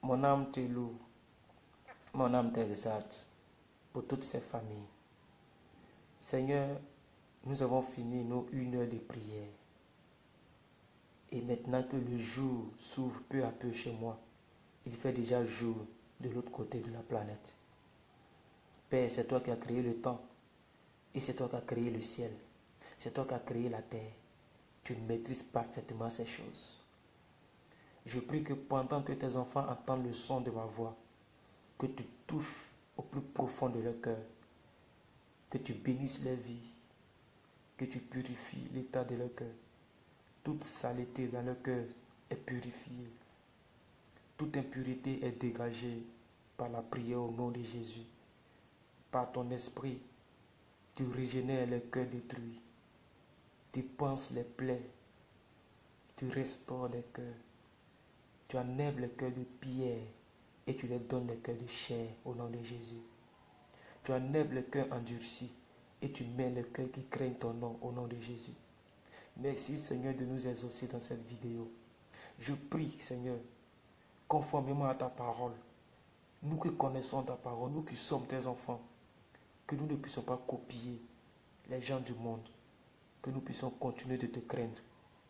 [SPEAKER 2] mon âme te loue, mon âme t'exalte pour toutes ces familles. Seigneur, nous avons fini nos 1 heure de prière. Et maintenant que le jour s'ouvre peu à peu chez moi, il fait déjà jour de l'autre côté de la planète. Père, c'est toi qui as créé le temps. Et c'est toi qui as créé le ciel. C'est toi qui as créé la terre. Tu maîtrises parfaitement ces choses. Je prie que pendant que tes enfants entendent le son de ma voix, que tu touches au plus profond de leur cœur, que tu bénisses leur vie, que tu purifies l'état de leur cœur. Toute saleté dans leur cœur est purifiée. Toute impureté est dégagée par la prière au nom de Jésus. Par ton esprit, tu régénères les cœurs détruits. Tu panses les plaies. Tu restaures les cœurs. Tu enlèves les cœurs de pierre
[SPEAKER 1] et tu leur donnes le cœur de chair au nom de Jésus. Tu enlèves le cœur endurci et tu mets le cœur qui craigne ton nom au nom de Jésus. Merci Seigneur de nous exaucer dans cette vidéo. Je prie Seigneur, conformément à ta parole, nous qui connaissons ta parole, nous qui sommes tes enfants, que nous ne puissions pas copier les gens du monde, que nous puissions continuer de te craindre,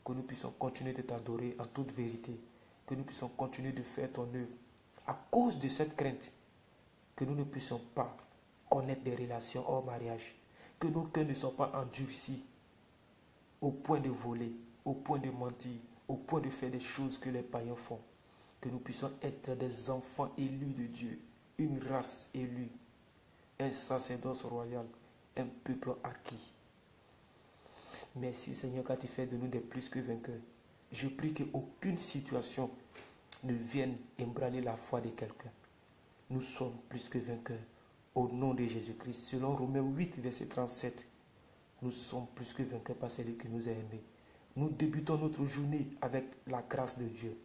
[SPEAKER 1] que nous puissions continuer de t'adorer en toute vérité, que nous puissions continuer de faire ton œuvre. À cause de cette crainte, que nous ne puissions pas connaître des relations hors mariage, que nos cœurs ne soient pas endurcis au point de voler, au point de mentir, au point de faire des choses que les païens font. Que nous puissions être des enfants élus de Dieu, une race élue, un sacerdoce royal, un peuple acquis. Merci Seigneur car tu fais de nous des plus que vainqueurs. Je prie qu'aucune situation ne vienne ébranler la foi de quelqu'un. Nous sommes plus que vainqueurs au nom de Jésus-Christ. Selon Romains 8, verset 37, nous sommes plus que vainqueurs par celui qui nous a aimés. Nous débutons notre journée avec la grâce de Dieu.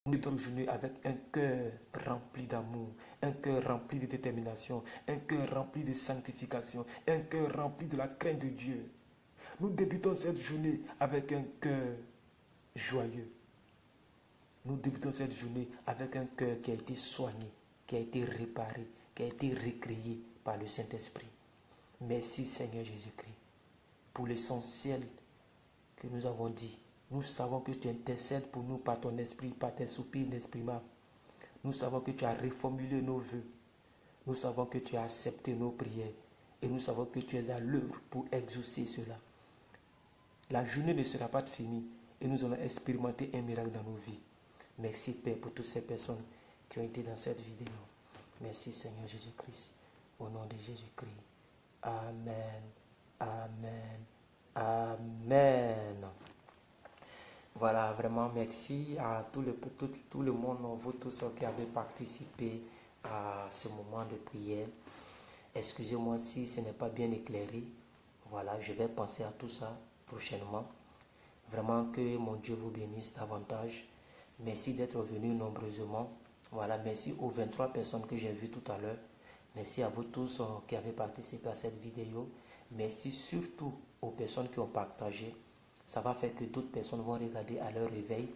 [SPEAKER 1] Nous débutons notre journée avec un cœur rempli d'amour, un cœur rempli de détermination, un cœur rempli de sanctification, un cœur rempli de la crainte de Dieu. Nous débutons cette journée avec un cœur joyeux. Nous débutons cette journée avec un cœur qui a été soigné, qui a été réparé, qui a été recréé par le Saint-Esprit. Merci Seigneur Jésus-Christ pour l'essentiel que nous avons dit. Nous savons que tu intercèdes pour nous par ton esprit, par tes soupirs inexprimables. Nous savons que tu as reformulé nos vœux. Nous savons que tu as accepté nos prières. Et nous savons que tu es à l'œuvre pour exaucer cela. La journée ne sera pas finie et nous allons expérimenter un miracle dans nos vies. Merci Père pour toutes ces personnes qui ont été dans cette vidéo. Merci Seigneur Jésus-Christ. Au nom de Jésus-Christ. Amen. Amen. Amen. Voilà, vraiment merci à tout le monde, vous tous qui avez participé à ce moment de prière. Excusez-moi si ce n'est pas bien éclairé. Voilà, je vais penser à tout ça prochainement. Vraiment que mon Dieu vous bénisse davantage. Merci d'être venus nombreusement. Voilà, merci aux 23 personnes que j'ai vues tout à l'heure. Merci à vous tous qui avez participé à cette vidéo. Merci surtout aux personnes qui ont partagé. Ça va faire que d'autres personnes vont regarder à leur réveil.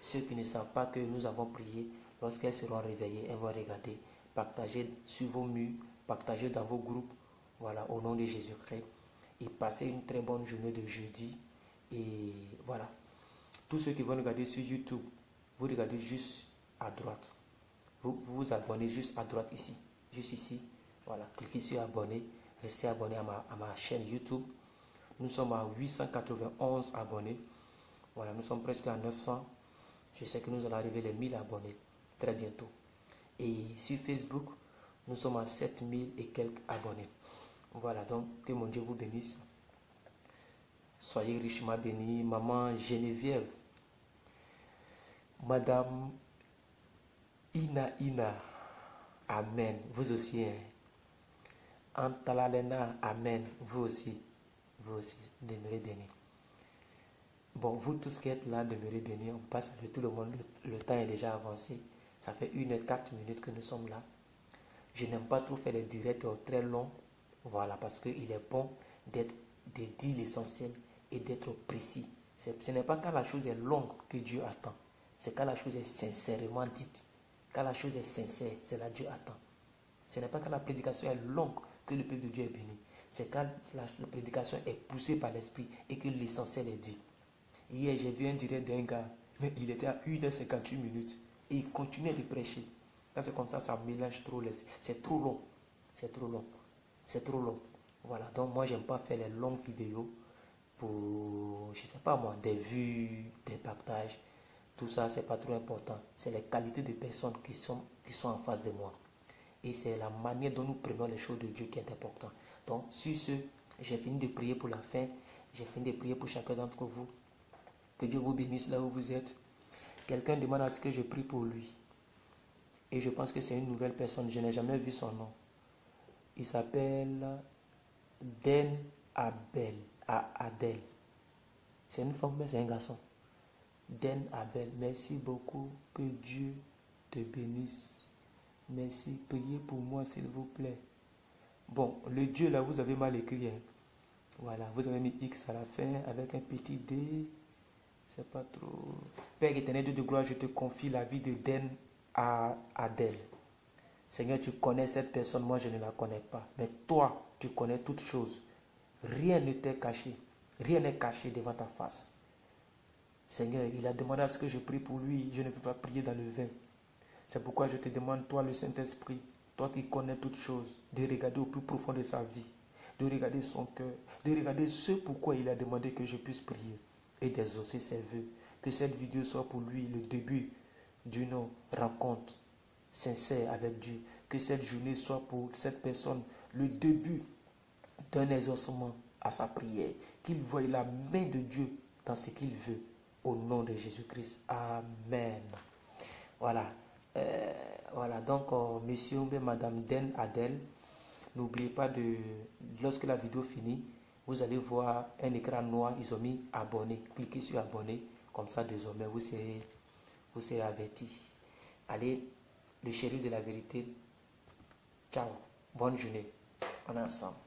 [SPEAKER 1] Ceux qui ne savent pas que nous avons prié, lorsqu'elles seront réveillées, elles vont regarder. Partagez sur vos murs, partagez dans vos groupes. Voilà, au nom de Jésus-Christ. Et passez une très bonne journée de jeudi. Et voilà. Tous ceux qui vont regarder sur YouTube, vous regardez juste à droite. Vous vous abonnez juste à droite ici. Juste ici. Voilà. Cliquez sur abonner. Restez abonné à ma chaîne YouTube. Nous sommes à 891 abonnés. Voilà, nous sommes presque à 900. Je sais que nous allons arriver les 1000 abonnés très bientôt. Et sur Facebook, nous sommes à 7000 et quelques abonnés. Voilà, donc que mon Dieu vous bénisse. Soyez richement bénis. Maman Geneviève, Madame Ina, Amen. Vous aussi, hein. Antalalena, Amen. Vous aussi, demeurez bénis. Bon, vous tous qui êtes là, demeurez bénis. On passe avec tout le monde. Le temps est déjà avancé. Ça fait 1h04 que nous sommes là. Je n'aime pas trop faire les directs très longs. Voilà, parce qu'il est bon de dire l'essentiel et d'être précis. Ce n'est pas quand la chose est longue que Dieu attend. C'est quand la chose est sincèrement dite. Quand la chose est sincère, c'est là que Dieu attend. Ce n'est pas quand la prédication est longue que le peuple de Dieu est béni. C'est quand la prédication est poussée par l'esprit et que l'essentiel est dit. Hier, j'ai vu un direct d'un gars, mais il était à 1h58 et il continuait de prêcher. Quand c'est comme ça mélange trop. C'est trop long. C'est trop long. C'est trop long. Voilà, donc moi, j'aime pas faire les longues vidéos pour, je sais pas moi, des vues, des partages. Tout ça, c'est pas trop important. C'est les qualités des personnes qui sont en face de moi. Et c'est la manière dont nous prenons les choses de Dieu qui est important. Donc, sur ce, j'ai fini de prier pour la fin. J'ai fini de prier pour chacun d'entre vous. Que Dieu vous bénisse là où vous êtes. Quelqu'un demande à ce que je prie pour lui. Et je pense que c'est une nouvelle personne. Je n'ai jamais vu son nom. Il s'appelle Den Abel. Adèle. C'est une femme, mais c'est un garçon. Den Abel. Merci beaucoup. Que Dieu te bénisse. Merci. Priez pour moi, s'il vous plaît. Bon, le Dieu là, vous avez mal écrit. Hein. Voilà, vous avez mis X à la fin avec un petit D. C'est pas trop. Père éternel, Dieu de gloire, je te confie la vie de Den à Adèle. Seigneur, tu connais cette personne, moi je ne la connais pas. Mais toi, tu connais toutes choses. Rien ne t'est caché. Rien n'est caché devant ta face. Seigneur, il a demandé à ce que je prie pour lui. Je ne peux pas prier dans le vain. C'est pourquoi je te demande, toi le Saint-Esprit, toi qui connais toutes choses, de regarder au plus profond de sa vie, de regarder son cœur, de regarder ce pourquoi il a demandé que je puisse prier et d'exaucer ses vœux. Que cette vidéo soit pour lui le début d'une rencontre sincère avec Dieu. Que cette journée soit pour cette personne le début d'un exaucement à sa prière. Qu'il voie la main de Dieu dans ce qu'il veut. Au nom de Jésus-Christ. Amen. Voilà. Voilà. Donc, monsieur ou madame Den Adèle, n'oubliez pas de, lorsque la vidéo finit, vous allez voir un écran noir, ils ont mis abonner. Cliquez sur abonner. Comme ça, désormais, vous serez averti. Allez, le shérif de la vérité. Ciao. Bonne journée. On est ensemble.